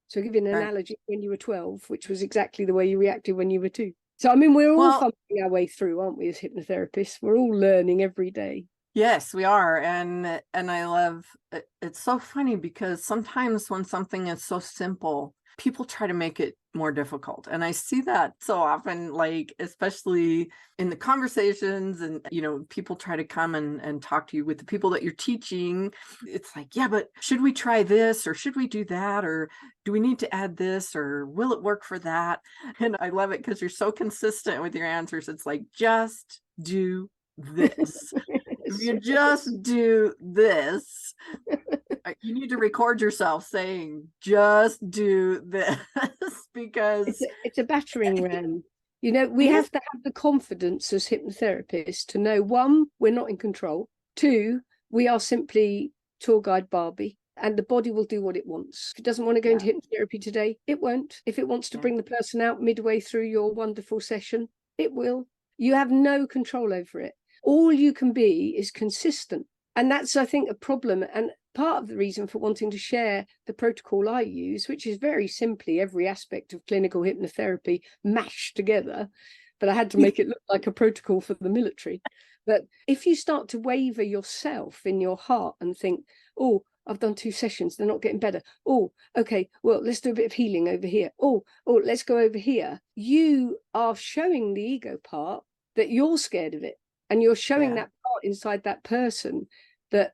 B: So I'll give you an analogy when you were 12, which was exactly the way you reacted when you were 2. So, we're all fumbling our way through, aren't we, as hypnotherapists? We're all learning every day.
C: Yes, we are. And I love it. It's so funny because sometimes when something is so simple, people try to make it more difficult. And I see that so often, like, especially in the conversations, and, people try to come and talk to you with the people that you're teaching. It's like, yeah, but should we try this, or should we do that? Or do we need to add this, or will it work for that? And I love it because you're so consistent with your answers. It's like, just do this. If you just do this, you need to record yourself saying, just do this, because
B: it's a battering ram. We have to have the confidence as hypnotherapists to know, 1, we're not in control. 2, we are simply tour guide Barbie, and the body will do what it wants. If it doesn't want to go into hypnotherapy today, it won't. If it wants to bring the person out midway through your wonderful session, it will. You have no control over it. All you can be is consistent. And that's, I think, a problem. And part of the reason for wanting to share the protocol I use, which is very simply every aspect of clinical hypnotherapy mashed together, but I had to make it look like a protocol for the military. But if you start to waver yourself in your heart and think, oh, I've done 2 sessions, they're not getting better. Oh, okay, well, let's do a bit of healing over here. Oh, let's go over here. You are showing the ego part that you're scared of it. And you're showing that part inside that person that,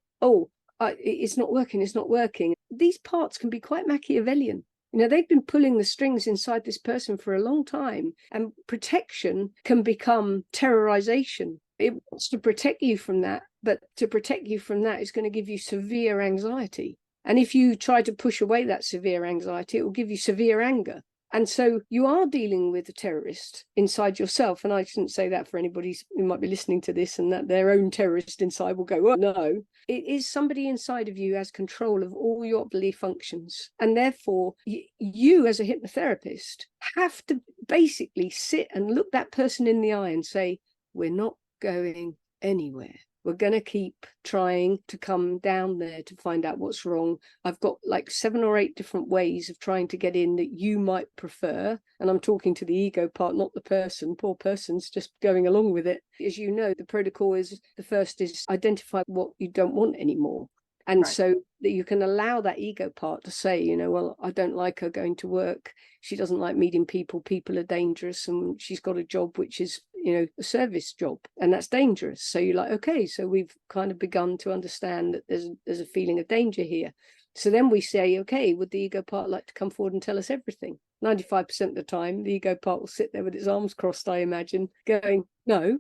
B: it's not working, it's not working. These parts can be quite Machiavellian. They've been pulling the strings inside this person for a long time, and protection can become terrorization. It wants to protect you from that, but to protect you from that is going to give you severe anxiety. And if you try to push away that severe anxiety, it will give you severe anger. And so you are dealing with a terrorist inside yourself. And I shouldn't say that for anybody who might be listening to this, and that their own terrorist inside will go, oh, no. It is somebody inside of you has control of all your bodily functions. And therefore, you as a hypnotherapist have to basically sit and look that person in the eye and say, we're not going anywhere. We're going to keep trying to come down there to find out what's wrong. I've got like 7 or 8 different ways of trying to get in that you might prefer. And I'm talking to the ego part, not the person. Poor person's just going along with it. As you know, the protocol is, the first is identify what you don't want anymore. And so that you can allow that ego part to say, well, I don't like her going to work. She doesn't like meeting people. People are dangerous. And she's got a job which is, a service job. And that's dangerous. So you're like, okay, so we've kind of begun to understand that there's a feeling of danger here. So then we say, okay, would the ego part like to come forward and tell us everything? 95% of the time, the ego part will sit there with its arms crossed, I imagine, going, no.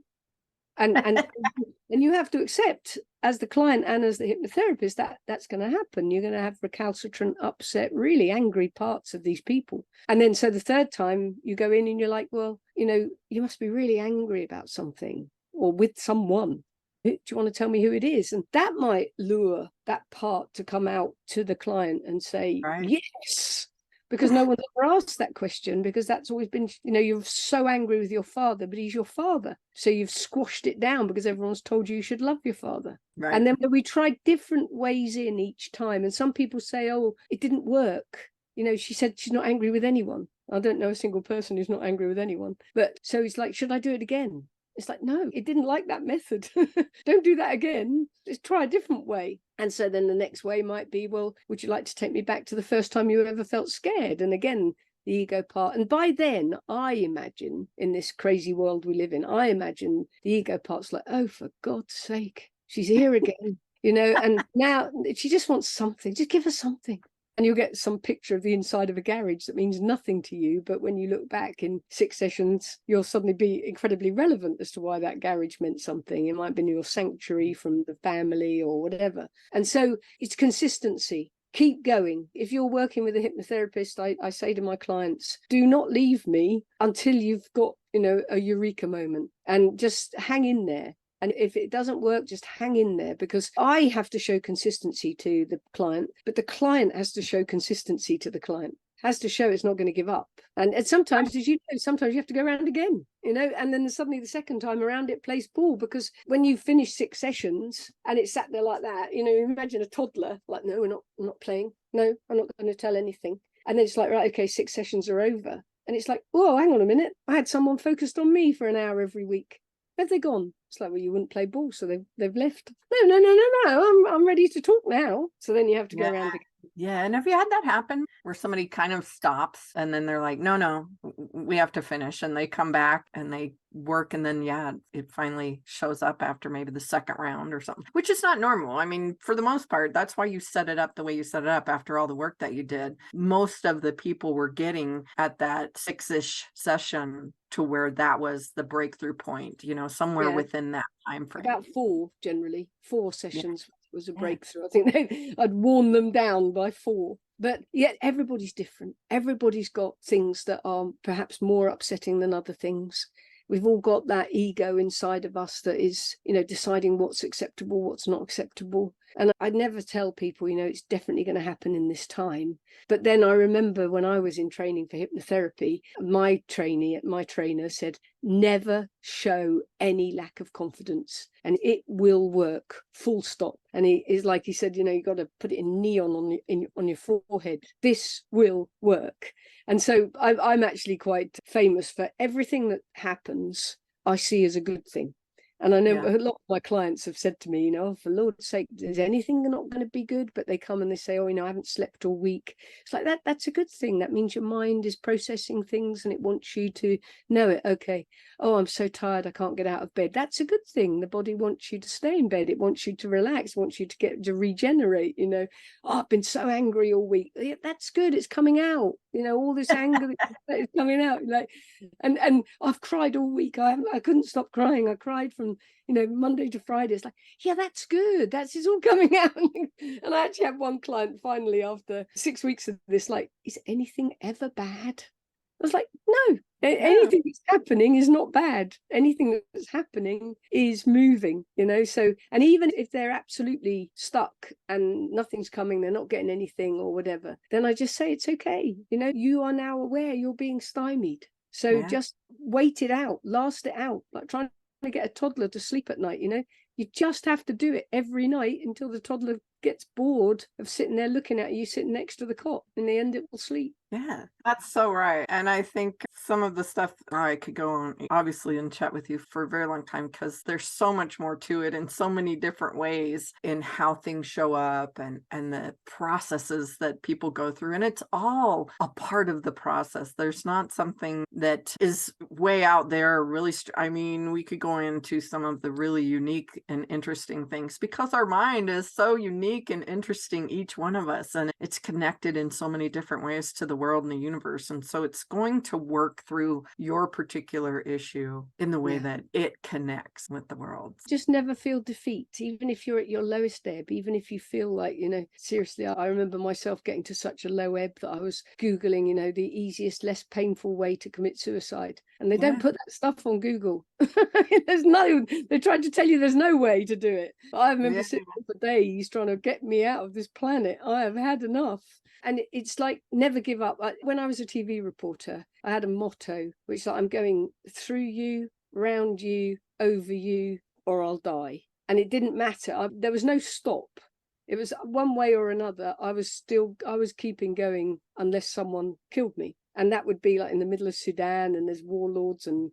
B: And you have to accept, as the client and as the hypnotherapist, that's going to happen. You're going to have recalcitrant, upset, really angry parts of these people. And then so the third time you go in and you're like, well, you must be really angry about something or with someone. Do you want to tell me who it is? And that might lure that part to come out to the client and say,
C: Right.
B: yes, because no one's ever asked that question, because that's always been, you're so angry with your father, but he's your father. So you've squashed it down because everyone's told you should love your father.
C: Right.
B: And then we tried different ways in each time. And some people say, oh, it didn't work. She said she's not angry with anyone. I don't know a single person who's not angry with anyone. But so it's like, should I do it again? It's like, no, it didn't like that method. Don't do that again. Let's try a different way. And so then the next way might be, well, would you like to take me back to the first time you ever felt scared? And again, the ego part. And by then, I imagine, in this crazy world we live in, I imagine the ego part's like, oh, for God's sake, she's here again. And now she just wants something. Just give her something. And you'll get some picture of the inside of a garage that means nothing to you. But when you look back in 6 sessions, you'll suddenly be incredibly relevant as to why that garage meant something. It might have been your sanctuary from the family or whatever. And so it's consistency. Keep going. If you're working with a hypnotherapist, I say to my clients, do not leave me until you've got, a eureka moment, and just hang in there. And if it doesn't work, just hang in there, because I have to show consistency to the client, but the client has to show consistency to the client, has to show it's not going to give up. And sometimes, as you know, sometimes you have to go around again, and then suddenly the second time around it plays ball, because when you finish 6 sessions and it's sat there like that, imagine a toddler, like, no, we're not playing. No, I'm not going to tell anything. And then it's like, right, okay, 6 sessions are over. And it's like, whoa, hang on a minute. I had someone focused on me for an hour every week. Where have they gone? It's like, well, you wouldn't play ball, so they've left. No. I'm ready to talk now. So then you have to go around again.
C: Yeah. And have you had that happen where somebody kind of stops and then they're like, no, we have to finish, and they come back and they work, and then it finally shows up after maybe the second round or something, which is not normal. I mean, for the most part, that's why you set it up the way you set it up after all the work that you did. Most of the people were getting at that 6-ish session to where that was the breakthrough point, somewhere within that time frame.
B: About 4, generally. 4 sessions was a breakthrough. I think I'd worn them down by 4. But yet everybody's different. Everybody's got things that are perhaps more upsetting than other things. We've all got that ego inside of us that is, deciding what's acceptable, what's not acceptable. And I never tell people, it's definitely going to happen in this time. But then I remember when I was in training for hypnotherapy, my trainer said, never show any lack of confidence, and it will work, full stop. And he said, you got to put it in neon on your forehead. This will work. And so I'm actually quite famous for everything that happens, I see as a good thing. And I know a lot of my clients have said to me, for Lord's sake, is anything not going to be good? But they come and they say, oh, I haven't slept all week. It's like, that's a good thing. That means your mind is processing things and it wants you to know it. Okay. Oh, I'm so tired, I can't get out of bed. That's a good thing. The body wants you to stay in bed. It wants you to relax, wants you to regenerate, Oh, I've been so angry all week. Yeah, that's good. It's coming out. All this anger is coming out. And I've cried all week. I couldn't stop crying. I cried from Monday to Friday. It's like, yeah, that's good. It's all coming out. And I actually had one client finally after 6 weeks of this, like, is anything ever bad? I was like, no, anything that's happening is not bad. Anything that's happening is moving, so, and even if they're absolutely stuck and nothing's coming, they're not getting anything or whatever, then I just say, it's okay. You are now aware you're being stymied. So just wait it out, last it out, like trying to get a toddler to sleep at night. You just have to do it every night until the toddler gets bored of sitting there looking at you sitting next to the cot. In the end, it will sleep.
C: Yeah, that's so right. And I think some of the stuff, I could go on obviously and chat with you for a very long time, because there's so much more to it in so many different ways in how things show up and the processes that people go through. And it's all a part of the process. There's not something that is way out there really. We could go into some of the really unique and interesting things, because our mind is so unique and interesting, each one of us, and it's connected in so many different ways to the world and the universe. And so it's going to work through your particular issue in the way that it connects with the world.
B: Just never feel defeat, even if you're at your lowest ebb, even if you feel like, seriously, I remember myself getting to such a low ebb that I was Googling, the easiest, less painful way to commit suicide. And they don't put that stuff on Google. They're trying to tell you there's no way to do it. I remember
C: Yeah.
B: sitting for days trying to get me out of this planet. I have had enough. And it's like, never give up. When I was a TV reporter, I had a motto, which is like, I'm going through you, round you, over you, or I'll die. And it didn't matter. There was no stop. It was one way or another. I was keeping going unless someone killed me. And that would be like in the middle of Sudan, and there's warlords and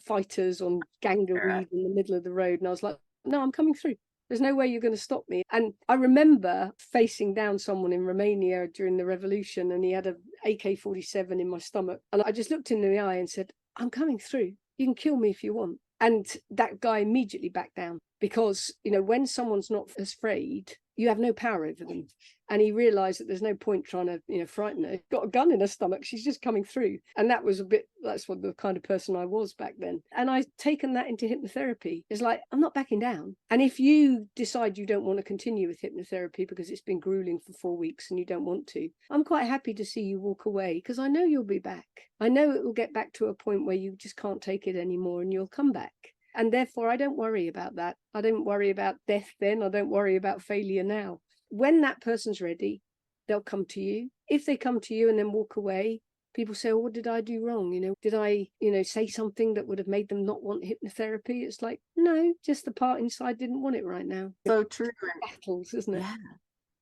B: fighters on gangaweed in the middle of the road. And I was like, no, I'm coming through. There's no way you're going to stop me. And I remember facing down someone in Romania during the revolution, and he had a AK-47 in my stomach. And I just looked him in the eye and said, I'm coming through. You can kill me if you want. And that guy immediately backed down, because, when someone's not afraid, you have no power over them. And he realized that there's no point trying to, frighten her. Got a gun in her stomach. She's just coming through. And that's what the kind of person I was back then. And I've taken that into hypnotherapy. It's like, I'm not backing down. And if you decide you don't want to continue with hypnotherapy because it's been grueling for 4 weeks and you don't want to, I'm quite happy to see you walk away, because I know you'll be back. I know it will get back to a point where you just can't take it anymore and you'll come back. And therefore, I don't worry about that. I don't worry about death then. I don't worry about failure now. When that person's ready, they'll come to you. If they come to you and then walk away, people say, oh, what did I do wrong? Did I, say something that would have made them not want hypnotherapy? It's like, no, just the part inside didn't want it right now.
C: So true.
B: Battles, isn't it?
C: Yeah.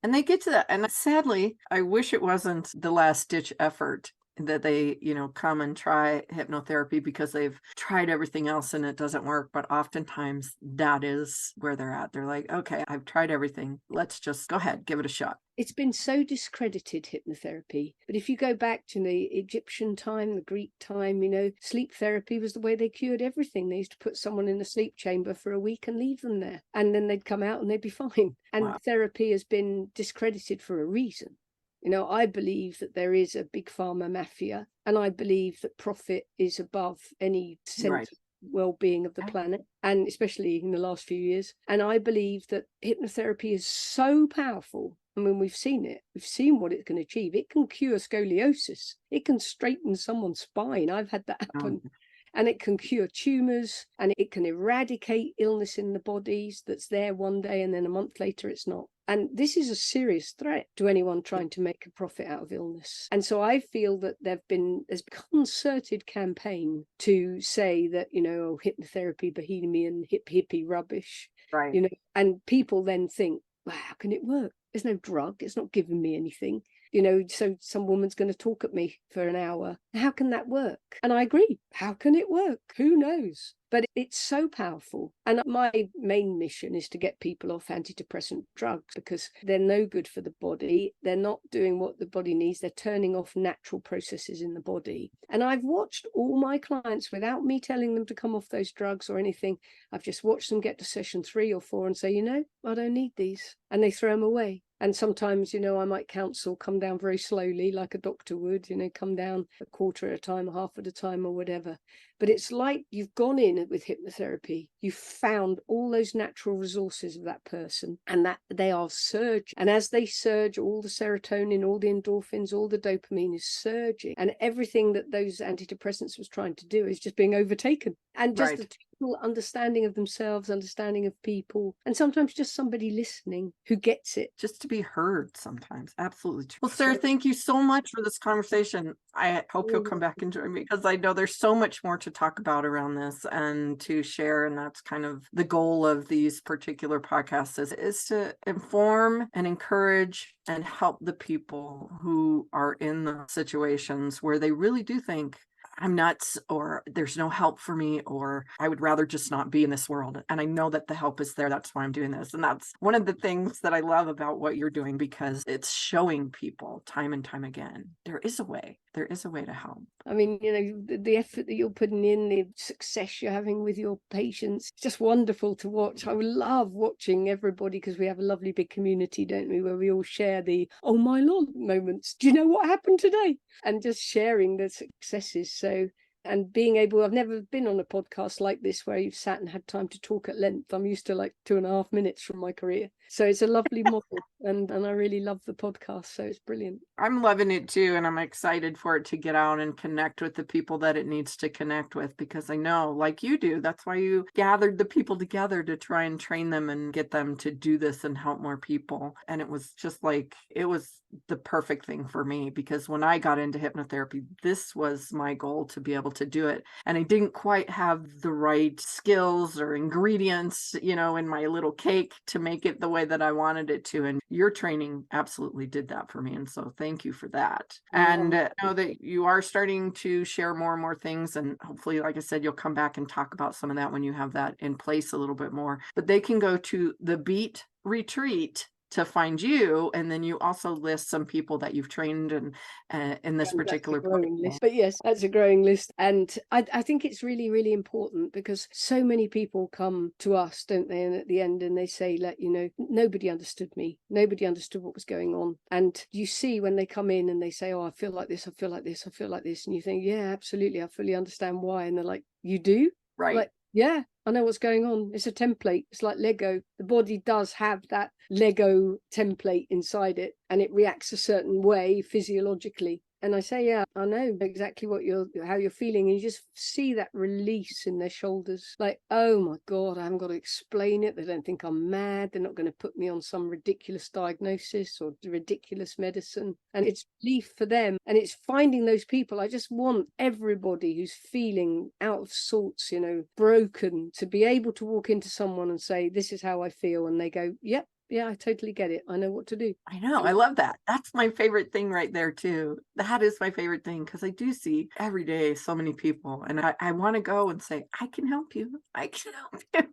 C: And they get to that. And sadly, I wish it wasn't the last ditch effort that they, come and try hypnotherapy because they've tried everything else and it doesn't work. But oftentimes that is where they're at. They're like, okay, I've tried everything. Let's just go ahead, give it a shot.
B: It's been so discredited, hypnotherapy. But if you go back to the Egyptian time, the Greek time, sleep therapy was the way they cured everything. They used to put someone in a sleep chamber for a week and leave them there. And then they'd come out and they'd be fine. And
C: Wow.
B: Therapy has been discredited for a reason. I believe that there is a big pharma mafia, and I believe that profit is above any sense of well-being of the planet, and especially in the last few years. And I believe that hypnotherapy is so powerful. I mean, we've seen it. We've seen what it can achieve. It can cure scoliosis. It can straighten someone's spine. I've had that happen. And it can cure tumors, and it can eradicate illness in the bodies that's there one day and then a month later it's not. And this is a serious threat to anyone trying to make a profit out of illness. And so I feel that there's a concerted campaign to say that, hypnotherapy, bohemian, hippie rubbish.
C: Right.
B: And people then think, well, how can it work? There's no drug. It's not giving me anything. So some woman's going to talk at me for an hour. How can that work? And I agree. How can it work? Who knows? But it's so powerful. And my main mission is to get people off antidepressant drugs, because they're no good for the body. They're not doing what the body needs. They're turning off natural processes in the body. And I've watched all my clients, without me telling them to come off those drugs or anything, I've just watched them get to session 3 or 4 and say, I don't need these. And they throw them away. And sometimes, I might counsel, come down very slowly, like a doctor would, come down a quarter at a time, half at a time, or whatever. But it's like you've gone in with hypnotherapy, you've found all those natural resources of that person, and that they are surging. And as they surge, all the serotonin, all the endorphins, all the dopamine is surging. And everything that those antidepressants was trying to do is just being overtaken. And just the total understanding of themselves, understanding of people, and sometimes just somebody listening who gets it.
C: Just to be heard sometimes. Absolutely true. Well, Sarah, thank you so much for this conversation. I hope you'll come back and join me, because I know there's so much more to talk about around this and to share. And that's kind of the goal of these particular podcasts is to inform and encourage and help the people who are in the situations where they really do think, I'm nuts, or there's no help for me, or I would rather just not be in this world. And I know that the help is there. That's why I'm doing this. And that's one of the things that I love about what you're doing, because it's showing people time and time again, there is a way. There is a way to help.
B: I mean, the effort that you're putting in, the success you're having with your patients, it's just wonderful to watch. I love watching everybody, because we have a lovely big community, don't we, where we all share the, oh my Lord moments. Do you know what happened today? And just sharing the successes. So, and being able, I've never been on a podcast like this where you've sat and had time to talk at length. I'm used to like 2.5 minutes from my career. So it's a lovely model, and I really love the podcast. So it's brilliant.
C: I'm loving it too, and I'm excited for it to get out and connect with the people that it needs to connect with, because I know, like you do, that's why you gathered the people together to try and train them and get them to do this and help more people. And it was just like, it was the perfect thing for me, because when I got into hypnotherapy, this was my goal, to be able to do it. And I didn't quite have the right skills or ingredients, in my little cake to make it the way that I wanted it to. And your training absolutely did that for me. And so thank you for that. And I know that you are starting to share more and more things. And hopefully, like I said, you'll come back and talk about some of that when you have that in place a little bit more. But they can go to the Beat Retreat to find you, and then you also list some people that you've trained and in this particular
B: list. But yes, that's a growing list, and I think it's really, really important, because so many people come to us, don't they, and at the end, and they say, nobody understood me, nobody understood what was going on. And you see when they come in and they say, oh, I feel like this, I feel like this, I feel like this, and you think, yeah, absolutely, I fully understand why. And they're like, you do?
C: Right.
B: Like, yeah, I know what's going on. It's a template. It's like Lego. The body does have that Lego template inside it, and it reacts a certain way physiologically. And I say, yeah, I know exactly how you're feeling. And you just see that release in their shoulders. Like, oh my God, I haven't got to explain it. They don't think I'm mad. They're not going to put me on some ridiculous diagnosis or ridiculous medicine. And it's relief for them. And it's finding those people. I just want everybody who's feeling out of sorts, broken, to be able to walk into someone and say, this is how I feel. And they go, yep. Yeah, I totally get it. I know what to do.
C: I know. I love that. That's my favorite thing right there too. That is my favorite thing, because I do see every day so many people, and I want to go and say, I can help you. I can help you.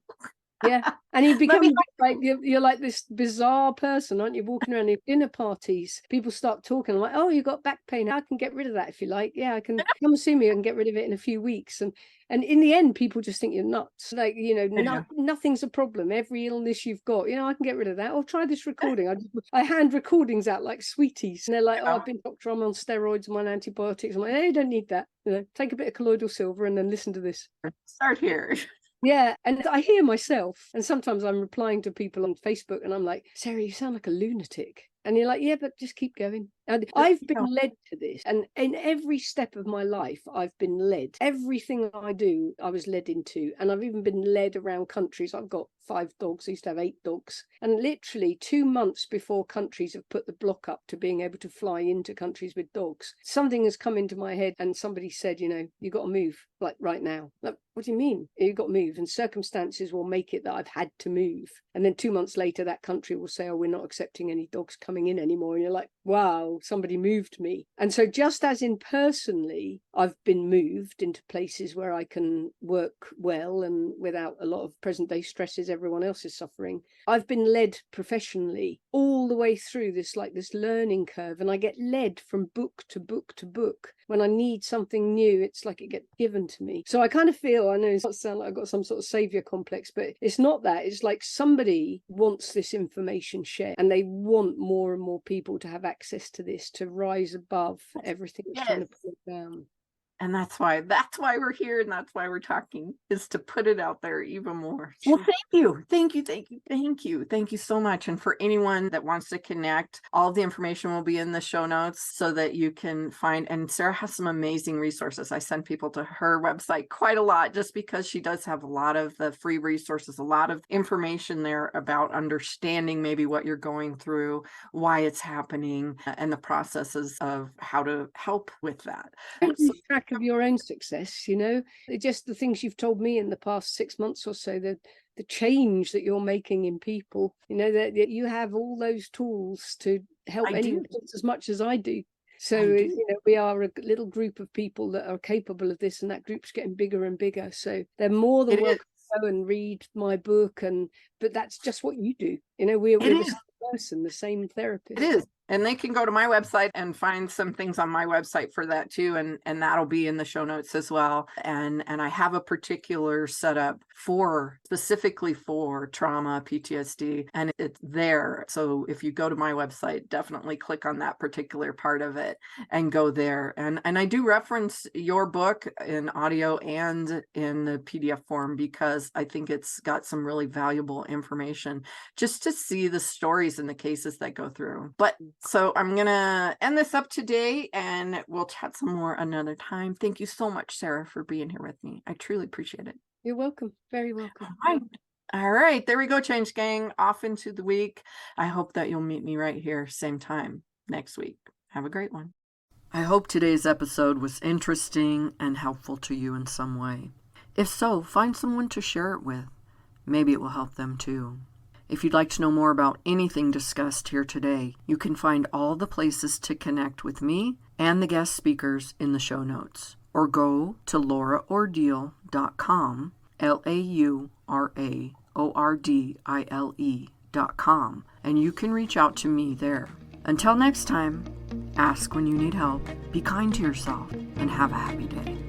B: Yeah, and you become like you're like this bizarre person, aren't you? Walking around at dinner parties, people start talking. I'm like, oh, you got back pain? I can get rid of that if you like. Yeah, I can come see me. I can get rid of it in a few weeks. And in the end, people just think you're nuts. Like, nothing's a problem. Every illness you've got, I can get rid of that. Or try this recording. I hand recordings out like sweeties, and they're like, oh, I've been doctor, I'm on steroids, I'm on antibiotics. I'm like, hey, you don't need that. Take a bit of colloidal silver and then listen to this.
C: Start here.
B: Yeah, and I hear myself, and sometimes I'm replying to people on Facebook, and I'm like, Sarah, you sound like a lunatic. And you're like, yeah, but just keep going. And I've been led to this. And in every step of my life, I've been led. Everything I do, I was led into. And I've even been led around countries. I've got 5 dogs. I used to have 8 dogs. And literally 2 months before countries have put the block up to being able to fly into countries with dogs, something has come into my head, and somebody said, you got to move, like right now. Like, what do you mean? You got to move, and circumstances will make it that I've had to move. And then 2 months later, that country will say, oh, we're not accepting any dogs coming in anymore. And you're like, wow, somebody moved me. And so just as in personally, I've been moved into places where I can work well and without a lot of present day stresses everyone else is suffering, I've been led professionally all the way through this learning curve. And I get led from book to book to book. When I need something new, it's like it gets given to me. So I kind of feel, I know it doesn't sound like I've got some sort of savior complex, but it's not that. It's like somebody wants this information shared, and they want more and more people to have access to this, to rise above everything that's trying to pull it down.
C: And that's why we're here, and that's why we're talking, is to put it out there even more. Well, thank you so much. And for anyone that wants to connect, all of the information will be in the show notes so that you can find, and Sarah has some amazing resources. I send people to her website quite a lot, just because she does have a lot of the free resources, a lot of information there about understanding maybe what you're going through, why it's happening, and the processes of how to help with that.
B: Track of your own success, just the things you've told me in the past 6 months or so, the change that you're making in people, that you have all those tools to help anyone as much as I do. So we are a little group of people that are capable of this, and that group's getting bigger and bigger. So they're more than welcome to go and read my book, but that's just what you do. We're the same person, the same therapist.
C: It is. And they can go to my website and find some things on my website for that too. And that'll be in the show notes as well. And I have a particular setup specifically for trauma, PTSD, and it's there. So if you go to my website, definitely click on that particular part of it and go there. And I do reference your book in audio and in the PDF form because I think it's got some really valuable information just to see the stories and the cases that go through. But so I'm going to end this up today and we'll chat some more another time. Thank you so much, Sarah, for being here with me. I truly appreciate it.
B: You're welcome. Very welcome.
C: All right. There we go, Change Gang. Off into the week. I hope that you'll meet me right here, same time next week. Have a great one.
A: I hope today's episode was interesting and helpful to you in some way. If so, find someone to share it with. Maybe it will help them too. If you'd like to know more about anything discussed here today, you can find all the places to connect with me and the guest speakers in the show notes. Or go to lauraordile.com, LauraOrdile.com, and you can reach out to me there. Until next time, ask when you need help, be kind to yourself, and have a happy day.